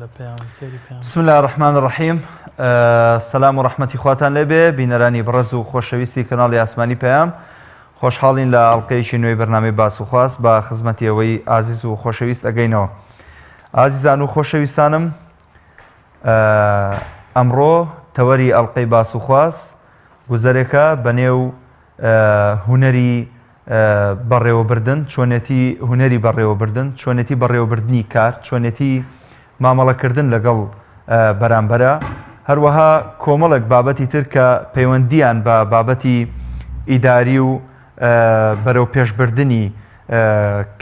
بسم الله الرحمن الرحیم. سلام و ڕەحمەتی خواتان لێبێ بینەرانی بەڕێز و خۆشەویستی کەناڵی ئاسمانی پەیام. خۆشحاڵین لە ئەڵقەیەکی نوێی بەرنامەی باس و خواست بە خزمەتی ئەوەی ئازیز و خۆشەویست ئەگەینەوە. ئازیزان و خۆشەویستانم، ئەمڕۆ تەوەری ئەڵقەی باس و خواست گوزەرێکە بەنێو هونەری بەڕێوەبردن، چۆنێتی هونەری بەڕێوەبردن، چۆنێتی بەڕێوەبردنی کار، چۆنێتی مامەڵەکردن لەگەڵ بەرامبەرە، هەروەها کۆمەڵێک بابەتی تر کە پەیوەندیان بە بابەتی ئیداری و بەرەو پێشبردننی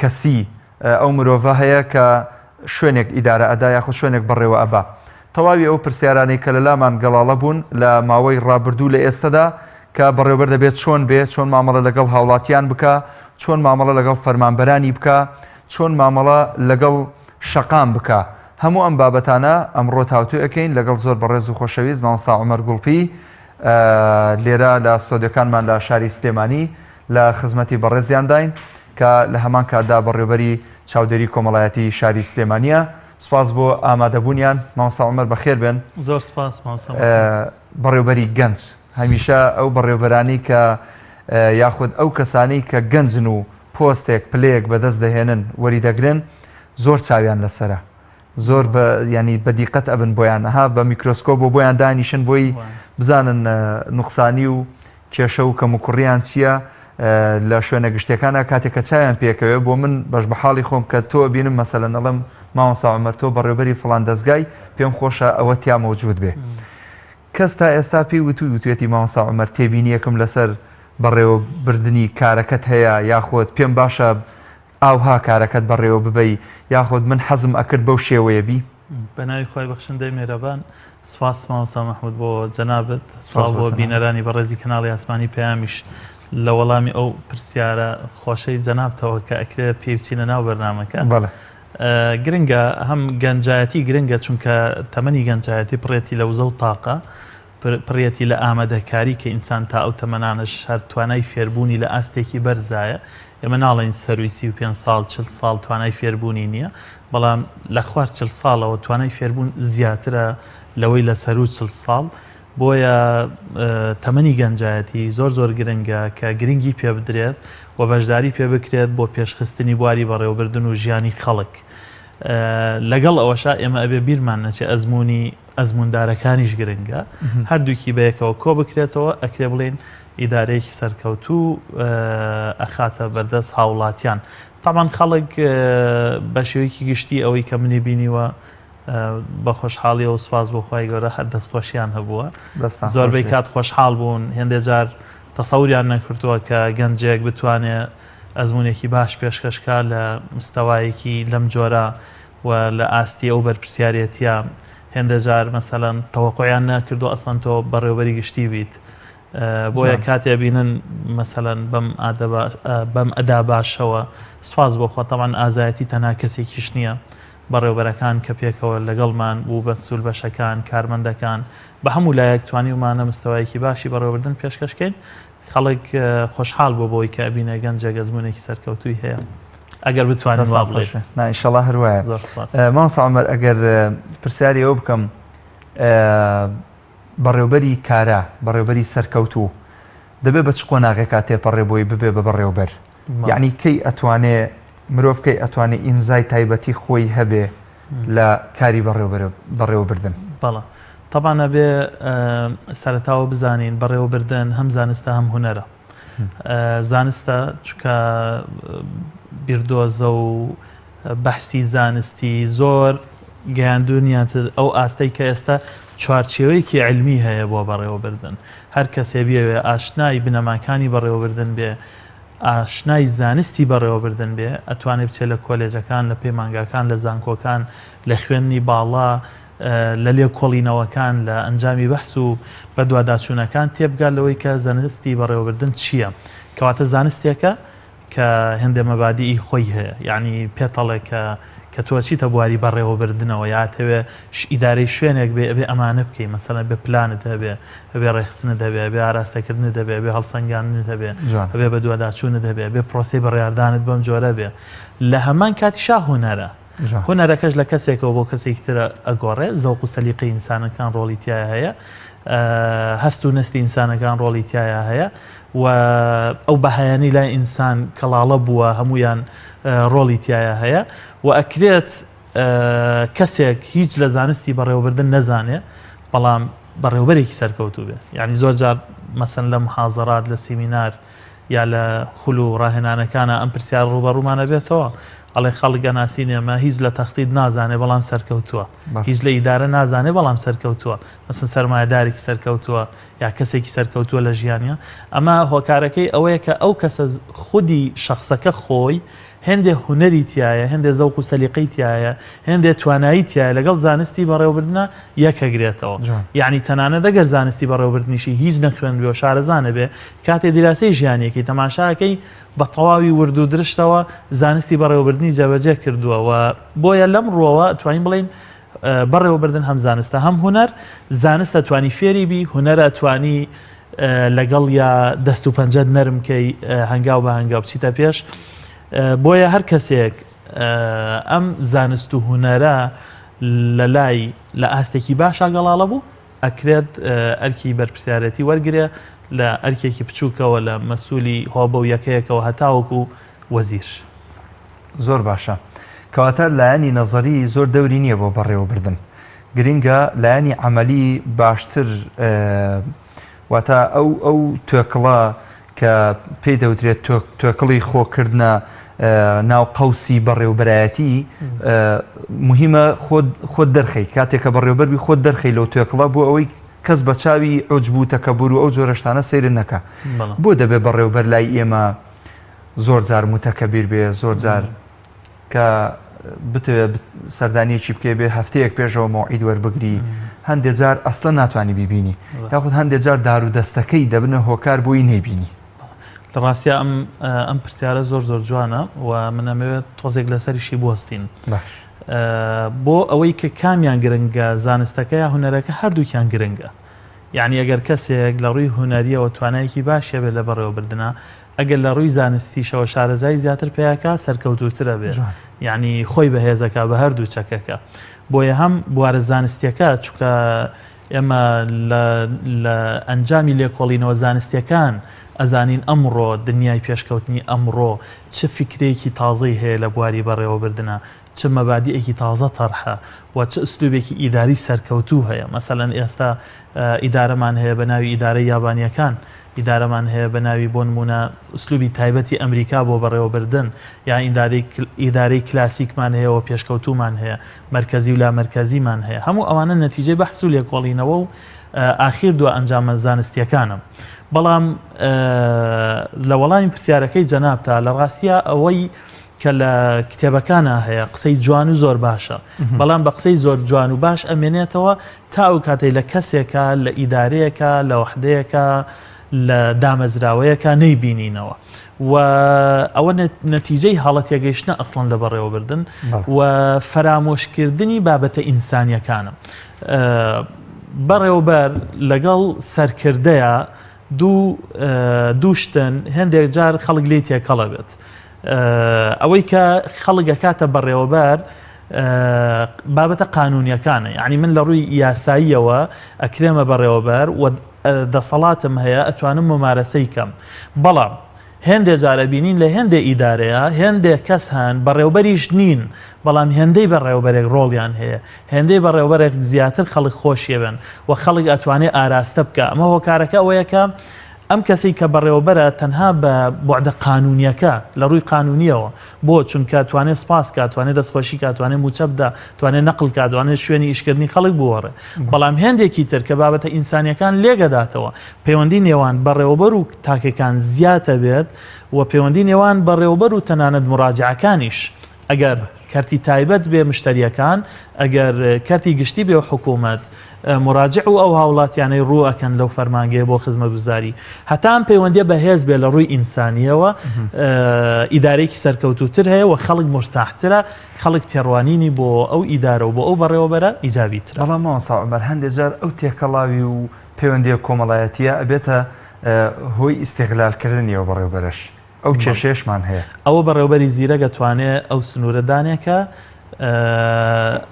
کەسی ئەو مرۆڤە هەیە کە شوێنێک ئیدارە ئەدا یاخود شوێنێک بەڕێوە ئەبا. تەواوی ئەو پرسیارانەی کە لە لامان گەڵاڵە بوون لە ماوەی ڕابردوو لە ئێستادا کە بەڕێوەبەر دەبێت چۆن بێت، چۆن مامەڵە لەگەڵ هاوڵاتیان بکە، چۆن مامەڵە لەگەڵ فەرمانبەرانی بکە، چۆن مامەڵە لەگەڵ شەقام بکە. هەموو ئەم بابەتانە ئەمڕۆ تاوتوی ئەەکەین لەگەڵ زۆر بەڕێز و خۆشەویست مامۆستا عومەر گوڵپی لێرە لە ستۆدیۆکانمان لە شاری سلێمانی لە خزمەتی بەڕێزیان داین کە لە هەمان کاتدا بەڕێوەبەری چاودێری کۆمەڵایەتی شاری سلێمانیە. سپاس بۆ ئامادەبوونیان. مامۆستا عومەر بەخێر بێن. زۆر سپاس مامۆستا. بەڕێوەبەری گەنج هەمیشە ئەو بەڕێوەبەرانی کە یاخود ئەو کەسانی کە گەنجن و پۆستێک پلەیەک بەدەست دەهێنن وەری دەگرن زۆر چاویان لەسرە، زۆر ینی بەدیقەت ئەبن بۆیان ئەها بە میکرۆسکۆپ بۆ بۆیان دانیشن بۆی بزانن نوقسانی و کێشە و کەم و کوڕیان چییە لە شوێنە گشتەکانە کاتێککە چاویان پێکەوێ. بۆ من بەش بە حاڵی خۆم کە تۆ بینم مەسەلەن ئەڵم مامۆستا عومەر تۆ بەڕێوەبەری فڵان دەستگای پێم خۆشە ئەوە تیا مەوجود بێ. کەس تا ئێستا پێی وتوێتی مامۆستا عومەر تێبینی یەکەم لەسەر بەڕێوەبردننی کارەکەت هەیە یاخۆت پێم باشە ئاوها کارەکەت بەڕێوە ببەی یاخۆت من حەزم ئەکرد بەو شێوەیە بی؟ بە ناوی خۆی بەخشندەی مێرەبان. سپاس مامۆستا مەحموود بۆ جەنابەت، سڵاو بۆ بینەرانی بەڕێزی کەناڵی ئاسمانی پەیامیش لە وەڵامی ئەو پرسیارە خۆشەی جەنابتەوە کە ئەکرێت پێوچینە ناو بەرنامەکە. گرنگە هەم گەنجایەتی گرنگە چونکە تەمەنی گەنجایەتی پڕێتی لە وزە و تاقە، پڕێتی لە ئامادەکاری کە ئینسان تا ئەو تەمەنانش هەر توانای فێربوونی لە ئاستێکی بەرزایە. ئێمە ناڵێن سەرویسی و 5 ساڵ 40 ساڵ توانای فێربوونی نییە، بەڵام لە خوار 40 ساڵەوە توانای فێربوون زیاترە لەوەی لە سەر و 40 ساڵ. بۆیە تەمەنی گەنجایەتی زۆر زۆر گرنگە کە گرنگی پێ بدرێت و بەشداری پێ بکرێت بۆ پێشخستنی بواری بەڕێوەبردن و ژیانی خەڵک. لەگەڵ ئەوەشا ئێمە ئەبێ بیرمان نەچێ ئەزموندارەکانیش گرنگە، هەردووکی بەیەکەوە کۆ بکرێتەوە ئەکرێ بڵێن ئیدارەیەکی سەرکەوتوو ئەخاتە بەردەست هاوڵاتیان. تامان خەڵک بە شێوەیەکی گشتی ئەوەی کە منی بینیوە بە خۆشحاڵی و سپاس بۆ خۆی گەورە هەر دەستخۆشیان هەبووە، زۆربەی کات خۆشحاڵ بوون، هێندێک جار تەسەوریان نەکردووە کە گەنجێک بتوانێت ئەزمونێکی باش پێشکەشکا لە مستەوایەکی لەم جۆرە و لە ئاستی ئەو بەرپرسیارەتیە. هێندێک جار مەسەلەن تەوەقعیان نەکردو ئەسڵەن تۆ بەڕێوەبەری گشتی بیت. بۆیە کاتێ بینن مەسەلەن بەم ئەدا باشەوە سپاس بۆ خۆ. تەمان ئازایەتی تەنها کەسێکیش نییە، بەڕێوەبەرەکان کە پێکەوە لەگەڵمان بوو بە سول بەشەکان کارمەندەکان بە هەموو لایەک توانیومانە مستەوایەکی باشی بەڕێوەبردن پێشکەشکەین. خەڵک خۆشحاڵ بۆ بۆی کە بینە گەنجێک ئەزمونێکی سەرکەوتووی هەیە ئەگەر بتوانین وا بڵێ. ئینشەڵڵا هەروایە. مامۆستا عومەر ئەگەر پرسیاری ئەوە بکەم، بەڕێوەبەری کارە بەڕێوەبەری سەرکەوتوو دەبێت بە چ قۆناغێکا تێپەڕێ بۆی ببێ بە بەڕێوەبەر؟ یعنی کەی ئەتوانێ مرۆڤ کەی ئەتوانێت ئینزای تایبەتی خۆی هەبێ لە کاری بەڕێوەبردن؟ بەڵێ تەبانە بێ سەرەتاوە بزانین بەڕێوەبردن هەم زانستە هەم هونەرە. زانستە چونکە بیردۆزە و بەحسی زانستی زۆر گەیاندونیان ئەو ئاستەی کە ئێستا چوارچێوەیەکی علمی هەیە بۆ بەڕێوەبردن. هەر کەسێ بێوێ ئاشنای بنەماکانی بەڕێوەبردن بێ، ئاشنای زانستی بەڕێوەبردن بێ، ئەتوانێت بچێت لە کۆلێجەکان، لە پەیمانگاکان، لە زانکۆکان، لە خوێندنی باڵا، لە لێکۆڵینەوەکان، لە ئەنجامی بەحس و بە دوواداچوونەکان تێبگات لەوەی کە زانستی بەڕێوەبردن چییە. کەواتە زانستێکە کە هێندە مەبادیئی خۆی هەیە، یعنی پێتەڵێک کە تۆ چیتە بواری بەڕێوەبردنەوە یاتەوێ ئیدارەی شوێنێک بێ ئەبێ ئەمانە بکەی، مەسەڵەن بێ پلانت هەبێ، هەبێ ڕێخستنت هەبێ، بێ ئاراستەکردنت هەبێ، بێ هەڵسەنگاندنت هەبێ، هەبێ بە دوواداچوونت هەبێ، بێ پرۆسەی بەڕێوەبردانت بەم جۆرە بێ. لە هەمان کاتیشا هونەرە، هونەرەکەش لە کەسێکەوە بۆ کەسێکی ترە ئەگۆڕێ زەوق و سەلیقەی ئینسانەکان ڕۆڵی تایە هەیە هەست و نستی ئینسانەکان ڕۆڵی تایە هەیە و ئەو بەهایانی لای ئینسان کەڵاڵە بووە هەمویان ڕۆڵی تایە هەیە و ئەکرێت کەسێک هیچ لە زانستی بەڕێوەبردن نەزانێ بەڵام بەڕێوەبەرێکی سەرکەوتوو بێ یعنی زۆر جار مەسەن لە محاضەرات لە سیمینار یا لە خول و ڕاهێنانەکانە ئەم پرسیار ڕوبەڕوومانە بێتەوە ئەڵێ خەڵک گەناسی نێمە هیچ لە تەختید نازانێ بەڵام سەرکەوتووە هیچ لە ئیدارە نازانێ بەڵام سەرکەوتووە مەسن سەرمایه‌دارێکی سەرکەوتووە یا کەسێکی سەرکەوتووە لە ژیانە ئەمە هۆکارەکەی ئەوەیە کە ئەو کەسە خودی شخصەکە خۆی هێندێ هوەری تایە هێندێ زەوق و سەلیقەی تایە هێندێ توانایی تایە لەگەڵ زانستی بەڕێوەبردنە یەکەگرێتەوە یعنی تەنانەت ئەگەر زانستی بەڕێوەبردنیشی هیچ نەخوێن بێ و شارەزانە بێ کاتێ دیراسی ژیانیەکەی تەماشاکەی بە تەواوی ورد و درشتەوە زانستی بەڕێوەبردنی جێبەجێ کردووە و بۆیە لەم ڕۆوە توانین بڵین بەڕێوەبردن هەم زانستە هەم هوەر زانستە توانی فێری بی هوەرە توانی لەگەڵ یا دەست و پەنجەت نەرمکەی هەنگاو بە هەنگاو بچیتە پێش بۆیە هەر کەسێک ئەم زانست و هوەرە لە لای لە ئاستێکی باشە گەڵاڵە بوو ئەکرێت ئەرکی بەرپرسیارەتی وەرگرێ لە ئەرکێکی بچووکەوە لە مەسوولی هۆبە و یەکەیەکەوە هەتاوەکو وەزیر زۆر باشە کەواتە لایەنی نەزەری زۆر دەوری نییە بۆ بەڕێوەبردن گرنگە لایەنی عەمەلی باشتر واتە ئەو توێکڵە کە پێی دەوترێت توێکڵی خۆکردنە ناو قەوسی بەڕێوەبەرایەتی مهمە خۆت دەرخەی کاتێک کە بەڕێوەبەربی خۆت دەرخەی لەو توێکڵە بۆ ئەوەی کەس بە چاوی عوجب و تەکەببور و ئەو جۆرە شتانە سەیرن نەکە بۆ دەبێت بەڕێوەبەر لای ئێمە زۆر جار متەکەبیر بێ زۆر جار کە بتوێت سەردانیەکی بکێ بێ هەفتەیەک پێشەوە مۆعید وەربگری هەندێک جار ئەسڵە ناتوانانی بیبینی یاخود هەندێک جار دار و دەستەکەی دەبنە هۆکار بۆی نەیبینی لە ڕاستیە ئەم پرسیارە زۆر جوانە و منەمەوێت تۆزێک لەسەریشی بوەستین بۆ ئەوەی کە کامیان گرنگە زانستەکە یا هوەرەکە هەردووکیان گرنگە یعنی ئەگەر کەسێک لە ڕووی هوەریەوە توانایەکی باشە بێت لە بەڕێوەبردنە ئەگەر لە ڕووی زانستیشەوە شارەزای زیاتر پێیاکە سەرکەوتوترە بێت یعنی خۆی بەهێزەکە بە هەردوو چەکەکە بۆیە هەم بوارە زانستیەکە چونکە ئێمە لە ئەنجامی لێکۆڵینەوە زانستیەکان ئەزانین ئەمڕۆ دنیای پێشکەوتنی ئەمڕۆ چ فکرێکی تازەی هەیە لە بواری بەڕێوەبردنە چ مەبادیئێکی تازە تەرحە و چ ئوسلوبێکی ئیداری سەرکەوتوو هەیە مەسەلەن ئێستا ئیدارەمان هەیە بە ناوی ئیدارەی یابانیەکان ئیدارەمان هەیە بە ناوی بۆ نمونە ئوسلوبی تایبەتی ئەمریکا بۆ بەڕێوەبردن یا ئیدارەی کلاسیکمان هەیە و پێشکەوتومان هەیە مرکزی و لا مرکزیمان هەیە هەموو ئەوانە نەتیجەی بەحس و لێکۆڵینەوە و ئاخیر دووە ئەنجامە زانستیەکانە بەڵام لە وەڵامی پرسیارەکەی جەنابتە لە ڕاستیە ئەوەی کە لە کتێبەکانە هەیە قسەی جوان و زۆر باشە بەڵام بە قسەی زۆر جوان و باش ئەمێنێتەوە تا ئەو کاتەی لە کەسێکە لە ئیدارەیەکە لە وحدەیەکە لە دامەزراوەیەکە نەیبینینەوە و ئەوە نەتیجەی حاڵەتێگەیشتنە ئەسڵەن لە بەڕێوەبردن و فەرامۆشکردنی بابەتە ئینسانیەکانە بەڕێوەبەر لەگەڵ سەرکردەیە دوو شتن هەندێک جار خەڵک لێ تێکەڵە بێت ئەوەی کە خەڵک کاتە بەڕێوەبەر بابەتە قانونیەکانە یعنی من لە ڕووی یاساییەوە ئەکرێمە بەڕێوەبەر و دەسەڵاتم هەیە ئەتوانم ممارەسەی کەم بەڵام هێندێک جارە بینین لە هێندێک ئیدارەیە هێندێک کەس هەن بەڕێوەبەریش نین بەڵام هێندەی بەڕێوەبەرێک ڕۆڵیان هەیە هێندەی بەڕێوەبەرێک زیاتر خەڵک خۆشیێبن و خەڵک ئەتوانێت ئاراستە بکە ئەمە هۆکارەکە ئەوەیەکە ئەم کەسی کە بەڕێوەبەرە تەنها بە بوعدە قانونیەکە لە ڕووی قانونیەوە بۆ چونکە توانێت سپاس کات توانێت دەستخۆشی کات توانێت موچە بدە توانێت نەقل کات توانێت شوێنی ئیشکردنی خەڵک بوەڕێ بەڵام هێندێکی تر کە بابەتە ئینسانیەکان لێگەداتەوە پەیوەندی نێوان بەڕێوەبەر و تاکەکان زیاتە بێت و پەیوەندی نێوان بەڕێوەبەر و تەنانەت مراجعەکانیش ئەگەر کارتی تایبەت بێ مشتریەکان ئەگەر کارتی گشتی بێ حکوومەت مراجع و ئەو هاوڵاتیانەی ڕووەکەن لەو فەرمانگەیە بۆ خزمەتگوزاری هەتان پەیوەندیە بەهێز بێ لە ڕووی ئینسانیەوە ئیدارێکی سەرکەوتوتر هەیە و خەڵک مرتاحترە خەڵک تێڕوانینی بۆ ئەو ئیدارە و بۆ ئەو بەڕێوەبەرە ئیجابیترە بەڵام مامۆستا عومەر هەندێک جار ئەو تێکەڵاوی و پەیوەندیە کۆمەڵایەتیە ئەبێتە هۆی ئیستیغلالکردنیەوە بەڕێوەبەرش ئەو کێشەیەشمان هەیە ئەوە بەڕێوەبەری زیرە دەتوانێت ئەو سنوورە دانێکە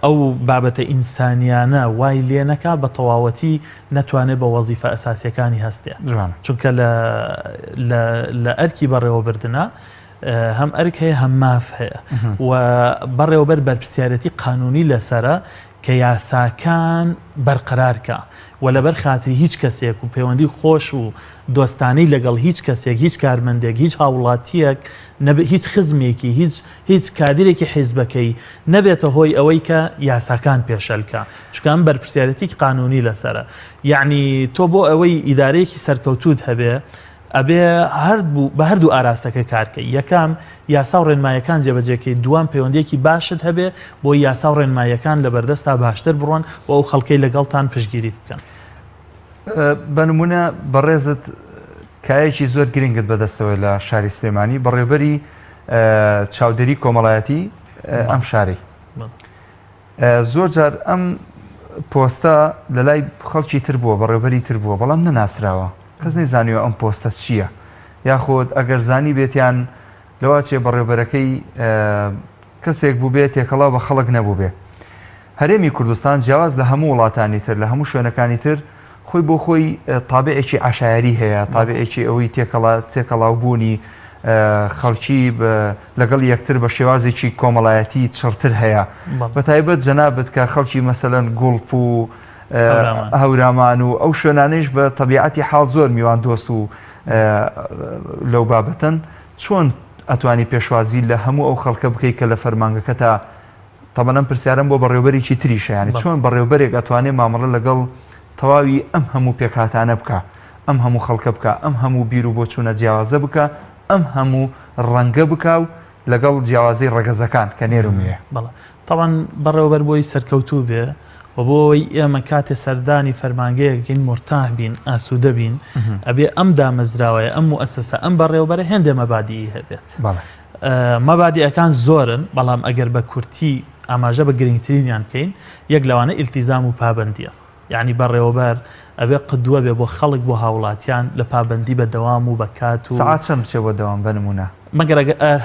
ئەو بابەتە ئینسانیانە وای لێ نەکا بە تەواوەتی نەتوانێت بە وەزیفە ئەساسیەکانی هەستێ چونکە لە ئەرکی بەڕێوەبردنە هەم ئەرک هەیە هەم ماف هەیە و بەڕێوەبەر بەرپرسیارەتی قانونی لەسرە کە یاساکان بەرقەرارکە و لەبەر خاتری هیچ کەسێک و پەیوەندی خۆش و دۆستانەی لەگەڵ هیچ کەسێک هیچ کارمەندێک هیچ هاوڵاتیەک هیچ خزمێکی هیچ کادرێکی حیزبەکەی نەبێتە هۆی ئەوەی کە یاساکان پێشەلکە چونکە ئەم بەرپرسیارەتی قانونی لەسرە یعنی تۆ بۆ ئەوەی ئیدارەیەکی سەرکەوتوت هەبێ ئەبێ بە هەردوو ئاراستەکە کارکەی یەکەم یاسا و ڕێنمایەکان جێبەجێکەی دووەم پەیوەندیەکی باشت هەبێ بۆ یاسا و ڕێنمایەکان لە بەردەستا باشتر بڕۆن و ئەو خەڵکەی لەگەڵتان پشتگیریت بکەن. بە نمونە بەڕێزت کایەکی زۆر گرنگت بەدەستەوە لە شاری سلێمانی بەڕێوەبەری چاودێری کۆمەڵایەتی ئەم شاری زۆر جار ئەم پۆستە لە لای خەڵکی تر بووە بەڕێوەبەری تر بووە بەڵام نەناسراوە کەس نەیزانیوە ئەم پۆستە چییە یاخۆت ئەگەر زانی بێتیان لەوا چێ بەڕێوەبەرەکەی کەسێک بوو بێت تێکەڵا بە خەڵک نەبوو بێ. هەرێمی کوردستان جیاواز لە هەموو وڵاتانی تر لە هەموو شوێنەکانی تر خۆی بۆ خۆی تابعێکی عشایری هەیە تابعێکی ئەوەی تێکەڵاو بوونی خەڵکی لەگەڵ یەکتر بە شێوازێکی کۆمەڵایەتی چڕتر هەیە بە تایبەت جەنابەت کە خەڵکی مەسەلەن گوڵپ و هەورامان و ئەو شوێنانەیش بە تەبیعەتی حاڵ زۆر میوان دۆست و لەو بابەتەن چۆن ئەتوانی پێشوازی لە هەموو ئەو خەڵکە بکەیت کە لە فەرمانگەکە تا تەمەنەم پرسیارم بۆ بەڕێوەبەرێکی تریشە یانی چۆن بەڕێوەبەرێک ئەتوانێت مامەڵە لەگەڵ تەواوی ئەم هەموو پێکهاتانە بکە ئەم هەموو خەڵکە بکە ئەم هەموو بیر و بۆ چوونە جیاوازە بکە ئەم هەموو ڕەنگە بکە و لەگەڵ جیاوازەی ڕەگەزەکان کە نێرومێ تاوان بەڕێوەبەر بۆی سەرکەوتوو بێ و بۆی ئێمە کاتێ سەردانی فەرمانگەیەکین مرتاح بین ئاسوودە بین ئەبێ ئەم دامەزراوەیە ئەم مؤسسە ئەم بەڕێوەبەرە هێندێ مەبادیی هەبێت مەبادیەکان زۆرن بەڵام ئەگەر بە کورتی ئاماژە بە گرنگترینیان بکەین یەک لەوانە ئیلتیزام و پابەندیە یعنی بەڕێوەبەر ئەبێ قدووە بێ بۆ خەڵک بۆ هاوڵاتیان لە پابەندی بە دەوام و بە کات و سەعات چەند بچێ بۆ دەوام بە نمونە مەگەر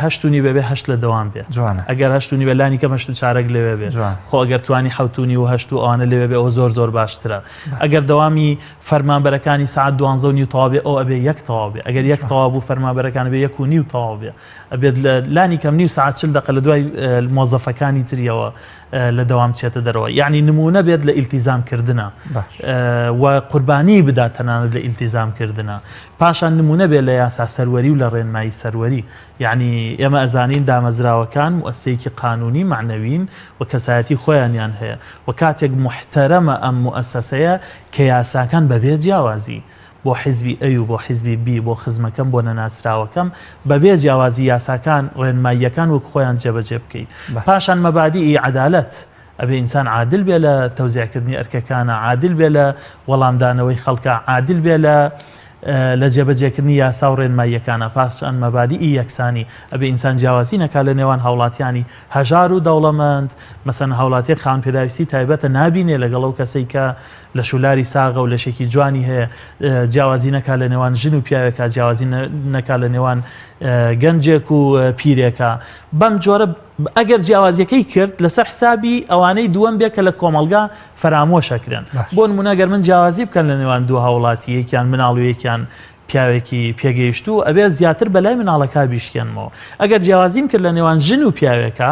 هەشتونی بێ هەشت لە دەوام بێ ئەگەر هەشتونی بە لانی کە مەشت و چارەک لەوێ بێ خۆ ئەگەر توانی حوتونی و هەشت و ئەوانە لەوێ بێ ئەوە زۆر باشترە ئەگەر دەوامی فەرمانبەرەکانی ساعت 12:30 تەواو بێ ئەو ئەبێ یەک تەواو بێ ئەگەر یەک تەواو بوو فەرمانبەرەکان بێ 1:30 تەواو بێ ئەبێت لە لانی کەم نیو ساعت 40 دقیقە لە دوای مۆزەفەکانی تریەوە لە دەوام چێتە دەرەوە یعنی نمونە بێت لە ئیلتیزامکردنە و قوربانی بدات تەنانەت لە ئیلتیزامکردنە پاشان نمونە بێت لە یاسا سەروەری و لە ڕێنمایی سەروەری یعنی ئێمە ئەزانین دامەزراوەکان مؤسسەیەکی قانونی معنەوین و کەسایەتی خۆیانیان هەیە و کاتێک محتەرەمە ئەم مؤسسەیە کە یاساکان بەبێ جیاوازی بۆ حیزبی ئەی و بۆ حیزبی بی بۆ خزمەکەم بۆ نەناسراوەکەم بەبێ جیاوازی یاساکان ڕێنماییەکان وەک خۆیان جێبەجێ بکەیت پاشان مەبادیئی عەدالەت ئەبێ ئینسان عادل بێ لە تەوزیعکردنی ئەرکەکانە عادل بێ لە وەڵامدانەوەی خەڵکە عادل بێ لە جێبەجێکردنی یاسا و ڕێنماییەکانە پاشان مەبادیئی یەکسانی ئەبێ ئینسان جیاوازی نەکا لە نێوان هاوڵاتیانی هەژار و دەوڵەمەند مەسەن هاوڵاتیەک خاوەن پێداویستی تایبەتە نابینێ لەگەڵ ئەو کەسەی کە لە شولاری ساغە و لەشێکی جوانی هەیە جیاوازی نەکا لە نێوان ژن و پیاوێکە جیاوازی نەکا لە نێوان گەنجێک و پیرێکە بەم جۆرە ئەگەر جیاوازیەکەی کرد لەسەر حسابی ئەوانەی دووەم بێ کە لە کۆمەلگا فەرامۆشەکرێن بۆ نمونە گەر من جیاوازی بکەن لە نێوان دوو هاوڵاتی یەکیان مناڵ و یەکیان پیاوێکی پێگەیشت و ئەبێ زیاتر بەلای مناڵەکە بیشکێنمەوە ئەگەر جیاوازیم کرد لە نێوان ژن و پیاوێکە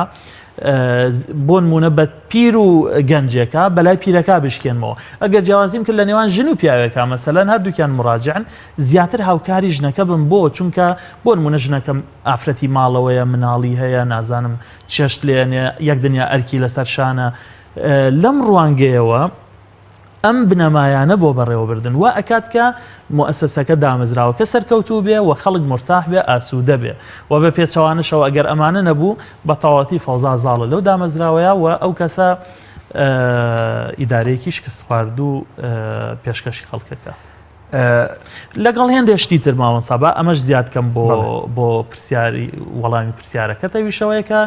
بۆ نمونە بە پیر و گەنجێکە بەلای پیرەکە بشکێنمەوە ئەگەر جیاوازیم کرد لە نێوان ژن و پیاوێکە مەسەلەن هەردووکیان مراجعن زیاتر هاوکاری ژنەکە بم بۆ چونکە بۆ نمونە ژنەکەم ئافرەتی ماڵەوەیە مناڵی هەیە نازانم چێشت لێنێ یەک دنیا ئەرکی لەسەر شانە لەم ڕوانگەیەوە ئەم بنەمایانە بۆ بەڕێوەبردن و ئەکات کە مؤسسەکە دامەزراوە کە سەرکەوتوو بێ و خەڵک مرتاح بێ ئاسوودە بێ و بە پێچەوانشەوە ئەگەر ئەمانە نەبوو بە تەواوەتی فەوزا زاڵە لەو دامەزراوەیە و ئەو کەسە ئیدارەیەکی شکست خوارد و پێشکەشی خەڵکەکە لەگەڵ هێندێک شتی تر ماوەسا بە ئەمەش زیاد کەم بۆ پرسیاری وەڵامی پرسیارەکە تەویشەوەیە کە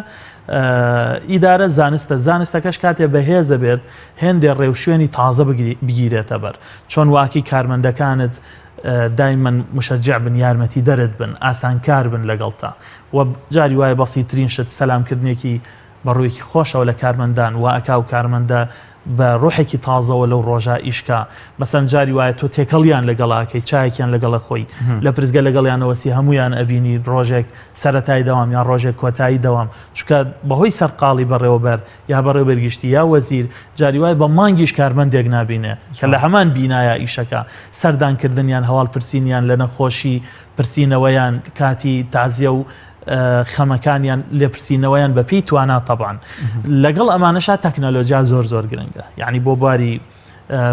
ئیدارە زانستەکەش کاتێ بەهێزە بێت هێندێ ڕێوشوێنی تازە بگیرێتە بەر چۆن واکی کارمەندەکانت دایمەن مشەجع بن یارمەتی دەرت بن ئاسانکار بن لەگەڵ تا و جاری وایە بەسیترین شت سەلامکردنێکی بەڕوویەکی خۆشەوە لە کارمەندان و ئەکا و کارمەندە بە ڕۆحێکی تازەوە لەو ڕۆژە ئیشکا مەسەن جاری وایە تۆ تێکەڵیان لەگەڵاکەی چایەکیان لەگەڵە خۆی لە پرزگە لەگەڵیانەوەسی هەمویان ئەبینی ڕۆژێک سەرەتای دەوام یان ڕۆژێک کۆتایی دەوام چونکە بەهۆی سەرقاڵی بەڕێوەبەر یا بەڕێوەبەرگشتی یا وەزیر جاری وایە بە مانگیش کارمەندێک نابینێ کە لە هەمان بینایە ئیشەکە سەردانکردنیان هەواڵ پرسینیان لە نەخۆشی پرسینەوەیان کاتی تازیە و خەمەکانیان لێپرسینەوەیان بەپی توانا تەبان لەگەڵ ئەمانەشا تەکنەلۆژیا زۆر زۆر گرنگە یعنی بۆ باری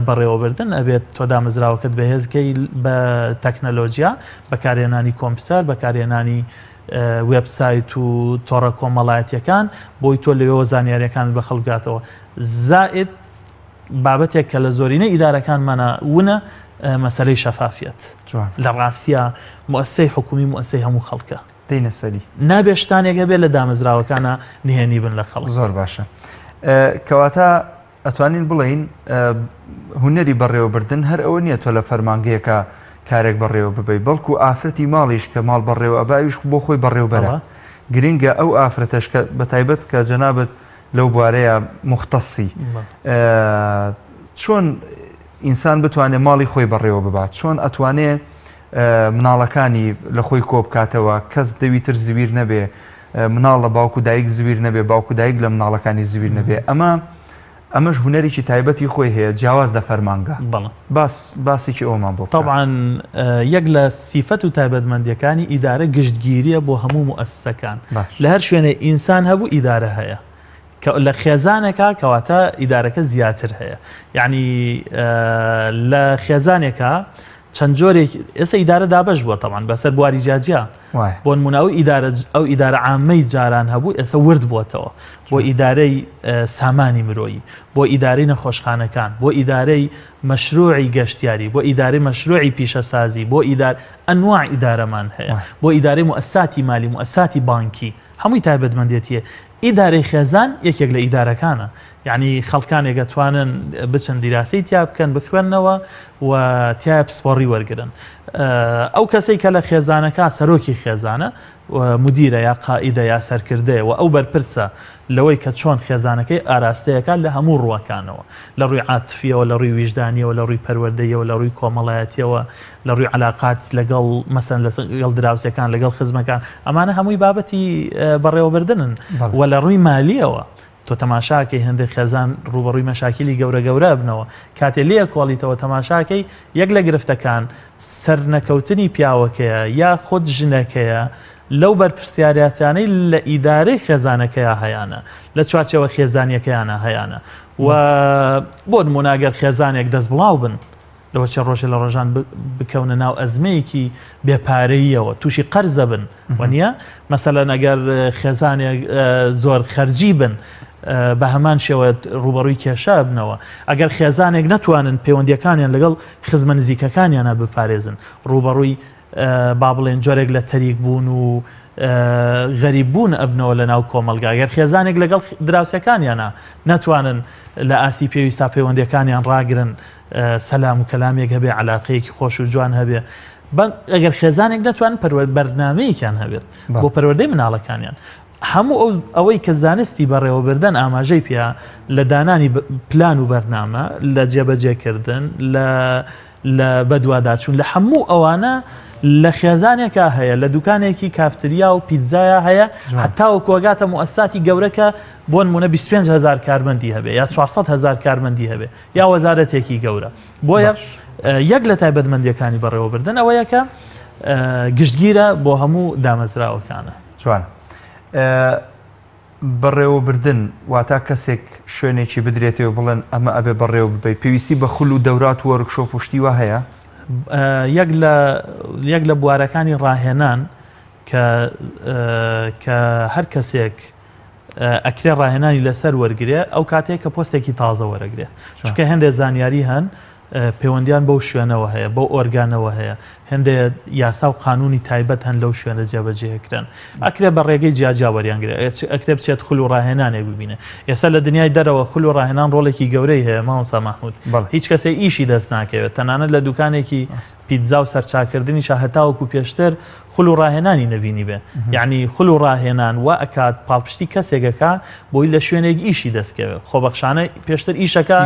بەڕێوەبردن ئەبێت تۆ دامەزراوەکەت بەهێزکەی بە تەکنەلۆژیا بەکارهێنانی کۆمپیوتەر بەکارهێنانی وێبسایت و تۆڕە کۆمەڵایەتیەکان بۆی تۆ لەوێ زانیاریەکان بە خەڵکاتەوە زائد بابەتێک کە لە زۆرینەی ئیدارەکانمانە ونە مەسەلەی شەفافیەت لە ڕاستیە موەسسەی حکومی موەسسەی هەموو خەڵکە دەینەسەری نابێ شتانێکە بێت لە دامەزراوەکانە نهێنی بن لە خەڵک زۆر باشە کەواتە ئەتوانین بڵین هونەری بەڕێوەبردن هەر ئەوە نییە تۆ لە فەرمانگەیەکە کارێک بەڕێوە ببەی بەڵکو ئافرەتی ماڵیش کە ماڵ بەڕێوە ئەباویش بۆ خۆی بەڕێوەبەرە گرنگە ئەو ئافرەتەش کە بەتایبەت کە جەنابەت لەو بوارەیە مختصی چۆن ئینسان بتوانێت ماڵی خۆی بەڕێوە ببات چۆن ئەتوانێت مناڵەکانی لە خۆی کۆ بکاتەوە کەس دەویتر زویر نەبێ مناڵ لە باوکو دایک زویر نەبێ باوکو دایک لە مناڵەکانی زویر نەبێ ئەمەش هونەرێکی تایبەتی خۆی هەیە جیاواز لە فەرمانگە باسێکی ئەومان بۆ طبعاً یەک لە سیفەت و تایبەتمەندیەکانی ئیدارە گشتگیریە بۆ هەموو موەسسەکان لە هەر شوێنێ ئینسان هەبوو ئیدارە هەیە لە خێزانێکە کەواتە ئیدارەکە زیاتر هەیە یعنی لە خێزانێکە چەند جۆرێک ئێستا ئیدارە دابەش بووە تەمان بەسەر بواری جاجیا بۆ نمونەوەی ئەو ئیدارە عامەی جاران هەبوو ئێستا ورد بووەتەوە بۆ ئیدارەی سامانی مرۆیی بۆ ئیدارەی نەخۆشخانەکان بۆ ئیدارەی مەشروعی گەشتیاری بۆ ئیدارەی مەشروعی پیشەسازی بۆ ئەنواع ئیدارەمان هەیە بۆ ئیدارەی موەسساتی مالی موەسساتی بانکی هەمووی تایبەتمەندێتیە ئیدارەی خێزان یەکێک لە ئیدارەکانە یعنی خەڵکانێک دەتوانن بچن دیراسی تیا بکەن بخوێننەوە و تیا پسپۆڕی وەرگرن ئەو کەسێک کە لە خێزانەکە سەرۆکی خێزانە مدیرە یا قائیدە یا سەرکردەیە و ئەو بەرپرسە لەوەی کە چۆن خێزانەکەی ئاراستەیەەکان لە هەموو ڕووەکانەوە لە ڕووی عاتفیەوە لە ڕووی ویژدانیەوە لە ڕووی پەروەردەیەوە لە ڕووی کۆمەڵایەتیەوە لە ڕووی علاقات لەگەڵ مەسەن لەگەڵ دراوسەکان لەگەڵ خزمەکان ئەمانە هەمووی بابەتی بەڕێوەبردنن و لە ڕووی مالیەوە تۆ تەماشاکەی هەندێک خێزان ڕوبەڕووی مەشاکیلی گەورە بنەوە کاتێ لێ کۆڵیتەوە تەماشاکەی یەک لە گرفتەکان سەر نەکەوتنی پیاوەکەیە یا خۆت ژنەکەیە لەو بەرپرسیارەتانەی لە ئیدارەی خێزانەکەیە هەیەە لە چوارچەوە خێزانیەکەیانە هەیەە و بۆ نموناگەر خێزانێک دەست بڵاو بن لەوە چە ڕۆژە لە ڕۆژان بکەونە ناو ئەزمەیەکی بێپارەیەوە تووشی قەرزە بن وەنیە مەسەلەن ئەگەر خێزانێک زۆر خەرجی بن بە هەمان شێوە ڕوبەڕووی کێشە بنەوە ئەگەر خێزانێک نەتوانن پەیوەندیەکانیان لەگەڵ خزمە نزیکەکانیانە بپارێزن ڕوبەڕووی با بڵێن جۆرێک لە تەریک بوون و غەریب بوون ئەبنەوە لە ناو کۆمەلگا ئەگەر خێزانێک لەگەڵ دراوسەکانیانە نەتوانن لە ئاسی پێویستا پەیوەندیەکانیان ڕاگرن سەلام و کەلامێک هەبێ علاقەیەکی خۆش و جوان هەبێ ئەگەر خێزانێک نەتوان بەرنامەیەکیان هەبێت بۆ پەروەردەی مناڵەکانیان هەموو ئەوەی کە زانستی بەڕێوەبردن ئاماژەی پێ لە دانانی پلان و بەرنامە لە جێبەجێکردن لە بەدواداچوون لە هەموو ئەوانە لە خێزانێکە هەیە لە دوکانێکی کافتریا و پیتزایە هەیە حتا و کۆگاتە موەسساتی گەورەکە بۆ نمونە 25,000 کارمەندی هەبێ یا 400,000 کارمەندی هەبێ یا وەزارەتێکی گەورە بۆیە یەک لە تایبەتمەندیەکانی بەڕێوەبردن ئەوەیەکە گشتگیرە بۆ هەموو دامەزراوەکانە جوان بەڕێوەبردن واتە کەسێک شوێنێکی بدرێتەوە بڵێن ئەمە ئەبێ بەڕێوە ببەی پێویستی بە خول و دەورات و وەرکشۆپ پشتیوە هەیە یەک لە بوارەکانی ڕاهێنان کە هەر کەسێک ئەکرێ ڕاهێنانی لەسەر وەرگێ ئەو کاتێک کە پۆستێکی تازە وەرەگرێ چونکە هەندێک زانیاری هەن پەیوەندیان بەو شوێنەوە هەیە بەو ئۆرگانەوە هەیە هەندێک یاسا و قانونی تایبەت هەن لەو شوێنە جێبەجێکران ئەکرێ بە ڕێگەی جیاجاوەریانگرێت ئەکرێ بچێت خول و ڕاهێنانێک ببینێ ئێستا لە دنیای دەرەوە خول و ڕاهێنان ڕۆڵێکی گەورەی هەیە مامۆستا مەحموود هیچ کەسێک ئیشی دەست ناکەوێت تەنانەت لە دوکانێکی پیتزا و سەرچاکردنی هەتاوەکو پێشتر خول خول و ڕاهێنانی نەبینی بێ یعنی خول و ڕاهێنان وا ئەکات پاڵپشتی کەسێکەکە بۆی لە شوێنێک ئیشی دەستکەوێت خۆبەخشانە پێشتر ئیشەکە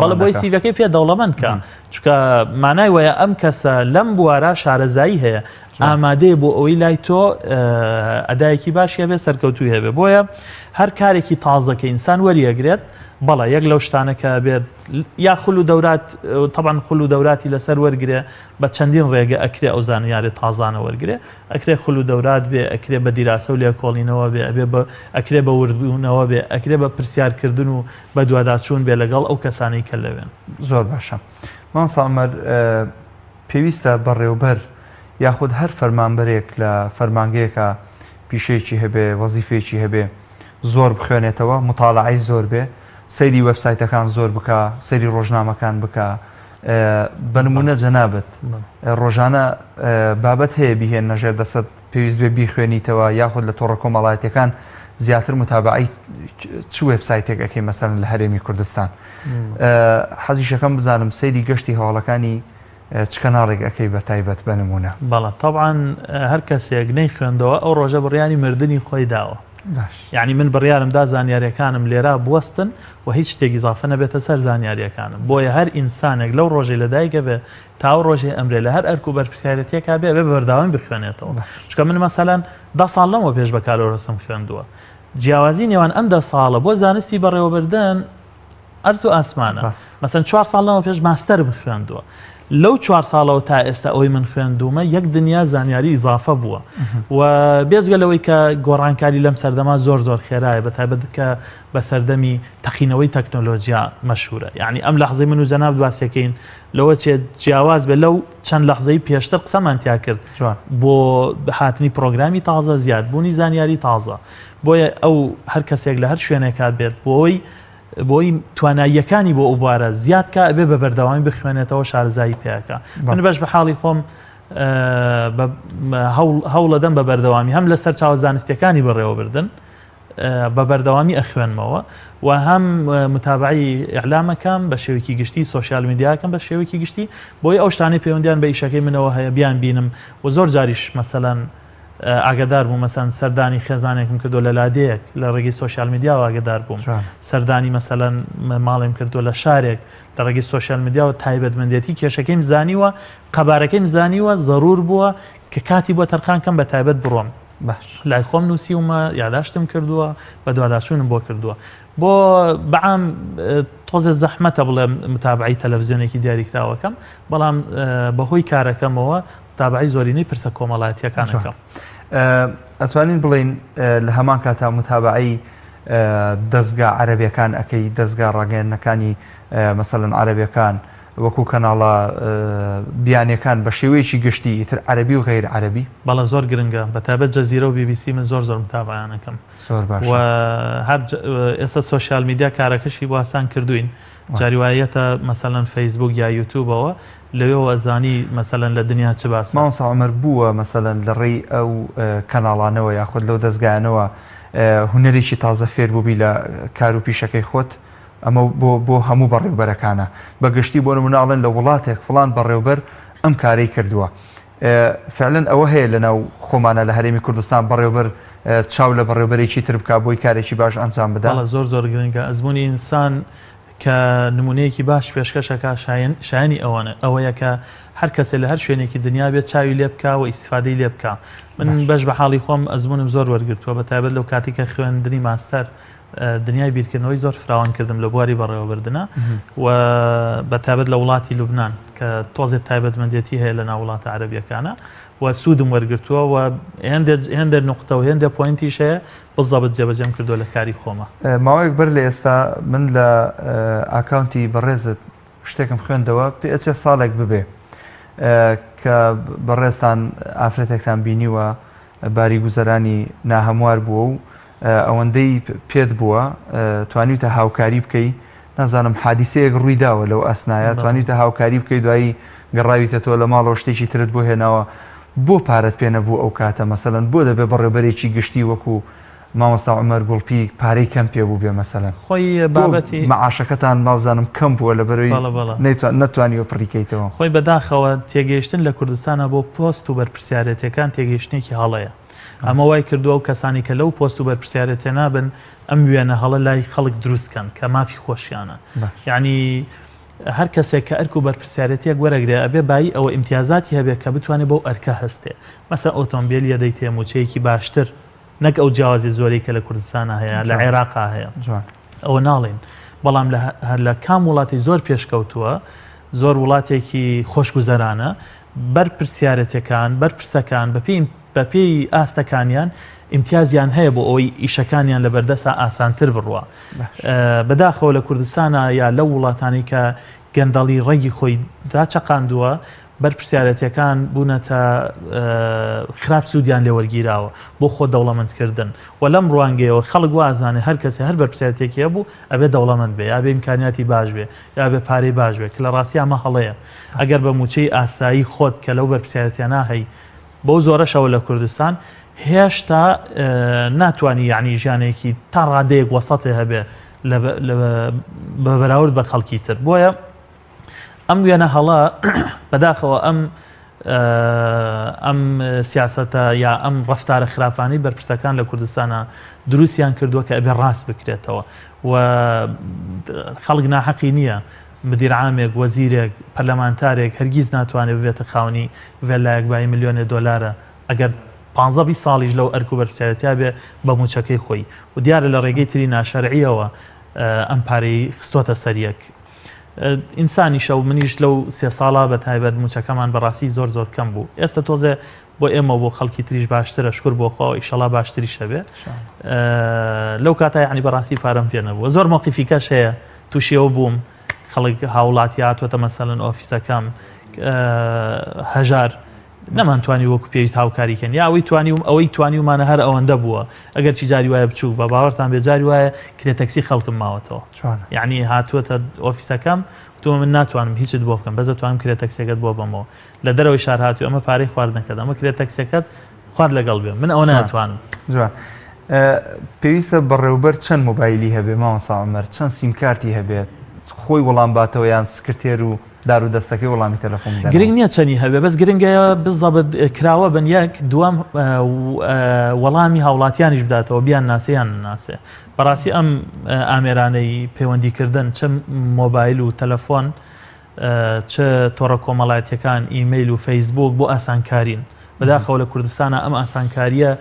بەڵە بۆی سیڤەکەی پێ دەوڵەمەندکە چکە مانای وایە ئەم کەسە لەم بوارە شارەزایی هەیە ئامادەیە بۆ ئەوەی لای تۆ ئەدایەکی باشی هەبێ سەرکەوتوی هەبێ بۆیە هەر کارێکی تازەکە ئینسان وەریەگرێت بەڵە یەک لەو شتانەکە بێت یا خول و دەورات طبعا خول و دەوراتی لەسەر وەرگێ بە چەندین ڕێگە ئەکرێ ئەو زانیاری تازانە وەرگێ ئەکرێ خول و دەورات بێ ئەکرێ بە دیراسە و لێکۆڵینەوە بێ ئەکرێ بە وردبوونەوە بێ ئەکرێ بە پرسیارکردن و بە دوواداچوون بێ لەگەڵ ئەو کەسانەی کە لەوێن زۆر باشە مامۆستا عومەر پێویستە بەڕێوەبەر یاخود هەر فەرمانبەرێک لە فەرمانگەیەکە پیشەیەکی هەبێ وەزیفەیەکی هەبێ زۆر بخوێنێتەوە مطالعەی زۆر بێ سەیری وەبسایتەکان زۆر بکە سەیری ڕۆژنامەکان بکە بە نمونە جەنابەت ڕۆژانە بابەت هەیە بیهێن نەژێر دەسەد پێویست بێ بیخوێنیتەوە یاخود لە تۆڕە کۆمەڵایەتەکان زیاتر متابعی چ وێبسایتێک ئەکەی مەسەڵەن لە هەرێمی کوردستان حەزیشەکەم بزانم سەیری گەشتی هەواڵەکانی چ کەناڵێک ئەەکەی بە تایبەت بە نمونە بەڵە طبعاً هەر کەسێک نەیخوێندەوە ئەو ڕۆژە بڕیانی مردنی خۆی داوە یعنی من بڕیارمدا زانیاریەکانم لێرا بوەستن و هیچ شتێکی زافە نەبێتە سەر زانیاریەکانم بۆیە هەر ئینسانێک لەو ڕۆژەی لەدایکە بێ تاو ڕۆژێ ئەمرێ لە هەر ئەرک و بەرپرسیارەتێکا بێ بە بەرداوام بخوێنێتەوە چکە من مەسەلەن 10 ساڵ لەمەوە پێش بە کارۆرەسم خوێندووە جیاوازی نێوان ئەم 10 ساڵە بۆ زانستی بەڕێوەبردن ئەرز و ئاسمانە مەسەن 4 ساڵ لەمەوە پێش ماستەر بخوێندووە لەو 4 ساڵەوە تا ئێستا ئەوەی من خوێندومە یەک دنیا زانیاری ئیزافە بووە و بێجگە لەوەی کە گۆڕانکاری لەم سەردەما زۆر خێرایە بە تایبەت کە بە سەردەمی تەقینەوەی تەکنۆلۆژیا مەشهورە یعنی ئەم لەحزەی من و جەناب دواسیەکەین لەوە چێت جیاواز بێ لەو چەند لەحزەی پێشتر قسەمان تیا کرد بۆ هاتنی پرۆگرامی تازە زیادبوونی زانیاری تازە بۆیە ئەو هەر کەسێک لە هەر شوێنێکا بێت بۆی تواناییەکانی بۆ ئوبارە زیادکە ئەبێ بە بەردەوامی بخوێنێتەوە شارەزایی پێەکە من بەش بە حاڵی خۆم هەوڵەدەم بە بەردەوامی هەم لەسەر چاوە زانستیەکانی بەڕێوەبردن بە بەردەوامی ئەخوێنمەوە و هەم متابعی ئیعلامەکەم بە شێوەیەکی گشتی سۆشیال میدیاکەم بە شێوەیەکی گشتی بۆی ئەو شتانەی پەیوەندیان بە ئیشەکەی منەوە هەیە بیان بینم و زۆر جاریش مەسەلەن ئاگدار بووم مەسەن سەردانی خێزانێکم کردو لە لادەیەک لە ڕێگەی سۆشیال میدیا و ئاگدار بووم سەردانی مەسەلەن ماڵێم کردو لە شارێک لە ڕێگەی سۆشیال میدیا و تایبەتمەندێتی کێشەکەیم زانیوە قەبارەکەیم زانیوە ضرور بووە کە کاتی بۆ تەرخانکەم بە تایبەت بڕۆم لای خۆم نووسیومە یاداشتم کردووە بە دوواداچوونم بۆ کردووە بۆ بەعام تۆزە زەحمەتە بڵێ متابعی تەلەڤیزیۆنێکی دیاریکراوەکەم بەڵام بەهۆی کارەکەمەوە متابعی زۆرینەی پرسە کۆمەڵایەتیەکانەکەم ئەتوانین بڵین لە هەمان کاتا متابعی دەستگا عەرەبیەکان ئەەکەی دەستگا ڕاگەیەندنەکانی مەسەڵەن عەرەبیەکان وەکو کەناڵە بیانیەکان بە شێوەیەکی گشتی ئیتر عەرەبی و غەیر عەرەبی بەڵە زۆر گرنگە بە تایبەت جەزیرە و BBC من زۆر متابعیانەکەم زۆر باش و هەر ئێستا سۆشیال میدیا کارەکەشی بۆ ئاسان کردوین جاریوایەتە مەسەلەن فەیسبوک یا یوتیوبەوە لەوێ ئەزانی مەسەلەن لە دنیا چ باس مامۆستا عومەر بووە مەسەلەن لە ڕێی ئەو کەناڵانەوە یاخود لەو دەستگایانەوە هونەرێکی تازە فێر بووبی لە کار و پیشەکەی خۆت ئەمە بۆ هەموو بەڕێوبەرەکانە بەگشتی بۆ نموناڵێن لە وڵاتێک فڵان بەڕێوبەر ئەم کارەی کردووە فعلەن ئەوە هەیە لەناو خۆمانە لە هەرێمی کوردستان بەڕێوبەر چاو لە بەڕێوبەرێکی تر بکە بۆی کارێکی باش ئەنجام بدات زۆر گرنگە ئەزمموی ئینسان کە نمونەیەکی باش پێشکەشەکە شایانی ئەوەیە کە هەر کەسێ لە هەر شوێنێکی دنیا بێت چاوی لێ بکە و ئیسفادەی لێ بکە من بەش بە حاڵی خۆم ئەزمونم زۆر وەرگرتووە بە تایبەت لەو کاتێککە خوێندنی ماستەر دنیای بیرکردنەوەی زۆر فراوان کردم لە بواری بەڕێوەبردنە و بە تایبەت لە وڵاتی لوبنان کە تۆزێت تایبەتمەندێتی هەیە لە ناو وڵاتە عەرەبیەکانە و سوودم وەرگرتووە و هێندە نقطە و هێندە پۆینتیش هەیە بزەبت جێبەجێم کردو لە کاری خۆمە ماوەیەک بەر لە ئێستا من لە ئاکاونتی بەڕێزت شتێکم خوێندەوە پێ ئەچێ ساڵێک ببێ کە بەڕێستان ئافرەتێکتان بینیوە باری گوزەرانی ناهەموار بووە و ئەوەندەی پێت بووە توانیتە هاوکاری بکەی نازانم حادیسەیەک ڕوویداوە لەو ئەسنایە توانیتە هاوکاری بکەی دوایی گەڕاویتە تۆ لە ماڵەوە شتێکی ترت بۆ هێناوە بۆ پارەت پێ نەبوو ئەو کاتە مەسەلەن بۆ دەبێ بەڕێوەبەرێکی گشتی وەکو مامۆستا عومەر گوڵپی پارەی کەم پێ بوو بێ مەسەلەن خۆی بابەتی مەعاشەکەتان ماوزانم کەم بووە لەبەرەوەی نەتوانیوە پڕیکەیتەوە. خۆی بەداخەوە تێگەیشتن لە کوردستانە بۆ پۆست و بەرپرسیارەتەکان تێگەیشتێکی هەڵەیە. ئەمە وای کردووە و کەسانی کە لەو پۆست و بەرپرسیارەتێ نابن ئەم وێنە هەڵە لای خەڵک دروستکەن کە مافی خۆشیانە. یعنی هەر کەسێک کە ئەرک و بەرپرسیارەتێک وەرەگرێ ئەبێ بای ئەوە ئیمتیازاتی هەبێت کە بتوانێت بەو ئەرکە هەستێ. مەسەن ئۆتۆمبیل یەدەی تێموچەیەکی باشتر نەک ئەو جیاوازی زۆرەی کە لە کوردستانە هەیە لە عێراقا هەیە ئەوە ناڵێن. بەڵام لە کام وڵاتی زۆر پێشکەوتووە زۆر وڵاتێکی خۆشگوزەرانە بەرپرسیارەتەکان بەرپرسەکان بەپێی ئاستەکانیان ئیمتیازیان هەیە بۆ ئەوەی ئیشەکانیان لە بەردەسا ئاسانتر بڕوە. بەداخەوە لە کوردستانە یا لەو وڵاتانی کە گەندەڵی ڕێگی خۆی داچەقاندووە بەرپرسیارەتەکان بوونەتە خراپ سوودیان لێ وەرگیراوە بۆ خۆ دەوڵەمەندکردن و لەم ڕوانگەیەوە خەڵک وازانێ هەر کەسێ هەر بەرپرسیارەتێکی هەبوو ئەبێ دەوڵەمەند بێ یا بێ ئیمکانیاتی باش بێ یا بێ پارەی باش بێ کە لە ڕاستی ئەمە هەڵەیە. ئەگەر بە موچەی ئاسایی خۆت کە لەو بەرپرسیارەتیانە هەی بۆ زۆرەشەوە لە کوردستان هێشتا ناتوانانی یعنی ژیانێکی تا ڕادەیەک وەسەتێ هەبێ بە بەراورد بە خەڵکی تر. بۆیە ئەم وێنە هەڵە بەداخەوە ئەم سیاسەتە یا ئەم ڕەفتارە خراپانی بەرپرسەکان لە کوردستانە دروستیان کردووە کە ئەبێ ڕاست بکرێتەوە و خەڵک ناحەقی نییە مدیر عامێک وەزیرێک پەرلەمانتارێک هەرگیز ناتوانێت ببێتە خاوەنی ڤێلایەک بای ملیۆنێ دۆلارە ئەگەر 15 ساڵیش لەو ئەرک و بەرپرسیارەتیا بێ بە موچەکەی خۆی و دیارە لە ڕێگەی تری ناشەرعیەوە ئەم پارەی خستۆتە سەریەک. ئینسانی شەو منیش لەو 3 ساڵا بە تایبەت موچەکەمان بەڕاستی زۆر کەم بوو. ئێستا تۆزێ بۆ ئێمە بۆ خەڵکی تریش باشترە شکر بۆ خۆ ئیشەڵا باشتری شەبێ. لەو کاتە یعنی بەڕاستی پارەم پێ نەبووە. زۆر موقیفیکەش هەیە تووشیەوە بووم خەڵک هاوڵاتی هاتووەتە مەسەلەن ئۆفیسەکەم هەژار نەمانتوانی وەکو پێویست هاوکاریکەن یا ئەوەی توانی ومانە هەر ئەوەندە بووە ئەگەر چی جاری وایە بچوو بە باوەڕتان بێ جاری وایە کرێتەکسی خەڵکم ماوەتەوە یعنی هاتووەتە ئۆفیسەکەم تۆ من ناتوانم هیچت بۆ بکەم بەزە توانم کرێتەکسێکت بۆ بەمەوە لە دەرەوەی شار هاتووە ئەمە پارەی خواردنەکەت ئەمە کرێتەکسێکت خوارد لەگەڵ بێ من ئەوە ناتوانم. جوان پێویستە بەڕێوبەر چەند مۆبایلی هەبێ مامۆستا عومەر چەند سیمکارتی هەبێت خۆی وەڵام باتەوە یان سکرتێر و دار و دەستەکەی وەڵامی تەلەفۆن بدەن؟ گرنگ نییە چەندی هەبێ بەس گرنگە بزەبت کراوە بن یەک دووەم وەڵامی هاوڵاتیانیش بداتەوە بیان ناسەیان ناسێ. بەڕاستی ئەم ئامێرانەی پەیوەندیکردن چ مۆبایل و تەلەفۆن چ تۆڕە کۆمەڵایەتیەکان ئیمەیل و فەیسبوک بۆ ئاسانکارین بەداخەوە لە کوردستانە ئەم ئاسانکاریە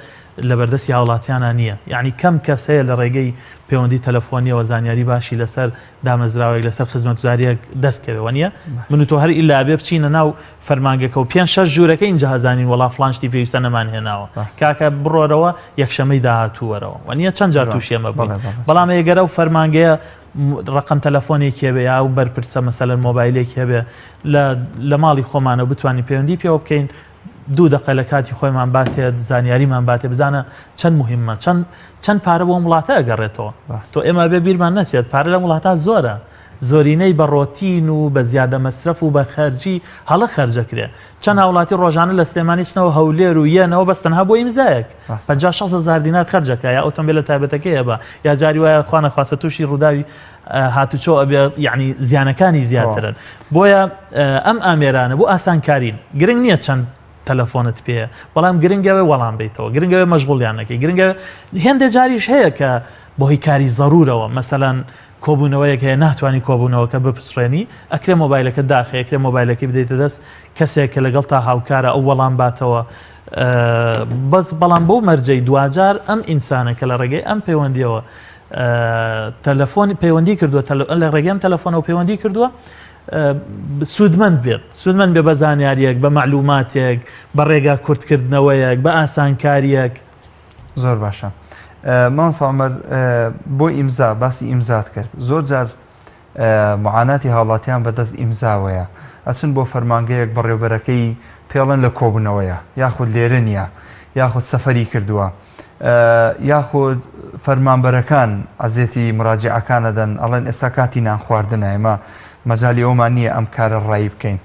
لە بەردەستی هاوڵاتیانە نییە. یعنی کەم کەس هەیە لە ڕێگەی پەیوەندی تەلەفۆنیەوە زانیاری باشی لەسەر دامەزراوەیەک لەسەر خزمەتگوزاریەک دەستکەوێ نیە من و تۆ هەر ئیلا بێ بچینە ناو فەرمانگەکە و 5-6 ژوورەکە اینجا هەزانین وەڵا فڵانشتی پێویستە نەمان هێناوە کاکە بڕۆرەوە یەکشەمەی داهاتووەرەوە وانە چەند جار تووشی ئەمە بووین. بەڵام ئێگەرە و فەرمانگەیە ڕقم تەلەفۆنێکی هەبێ یا و بەرپرسە مەسەلەن مۆبایلێکی هەبێ لە ماڵی خۆمانە بتوانین پەیوەندی پێوە بکەین 2 دقە لە کاتی خۆیمان باتێت زانیاریمان باتێ بزانە چەند مهمە چەند پارە بۆ وڵاتە ئەگەڕێتەوە. تۆ ئێمە بێ بیرمان نەچێت پارە لە وڵاتە زۆرە زۆرینەی بە ڕۆتین و بە زیادە مەسرف و بە خەرجی هەڵە خەرجەکرێ. چەند هاوڵاتی ڕۆژانە لە سلێمانیچنەوە هەولێر و یەنەوە بەستەنها بۆ ئیمزایەک 50-60 دینار خەرجەکە یا ئۆتۆمبیلە تایبەتەکەی هەبە یا جاری وایە خوا نەخواستە تووشی ڕووداوی هاتوچۆ ئەبێ یعنی زیانەکانی زیاترن. بۆیە ئەم ئامێرانە بۆ ئاسانکارین گرنگ نییە چەند تەلەفۆنت پێ بەڵام گرنگەوە وەڵام بیتەوە گرنگەوە مەشغوڵیانەکەی گرنگە هێندە جاریش هەیە کە بۆ هی کاری زەرورەوە مەسەلەن کۆبوونەوەیەک هەیە ناتوانانی کۆبوونەوەکە بپسڕێنی ئەکرێ مۆبایلەکە داخە ئەکرێ مۆبایلەکەی بدەیتە دەست کەسێک کە لەگەڵ تا هاوکارە ئەو وەڵام باتەوە بەس بەڵام بۆ مەرجەی دوجار ئەم ئینسانە کە لە ڕێگەی ئەم پەیوەندیەوە تەلەفۆنی پەیوەندی کردووە لە ڕێگەی ئەم تەلەفۆنەوە پەیوەندی کردووە سوودمەند بێت بە زانیاریەک بە معلوماتێک بە ڕێگا کورتکردنەوەیەک بە ئاسانکاریەک. زۆر باشە مامۆستا عومەر بۆ ئیمزا باسی ئیمزات کرد زۆر جار معاناتی هاوڵاتیان بەدەست ئیمزاوەیە ئەچن بۆ فەرمانگەیەک بەڕێوبەرەکەی پێڵەن لە کۆبوونەوەیە یاخود لێرە نییە یاخود سەفەری کردووە یاخود فەرمانبەرەکان ئەزێتی مراجعەکانەدەن ئەڵێن ئێستا کاتی نان خواردنە ئێمە مەجالی ئەومان نییە ئەم کارە ڕایی بکەین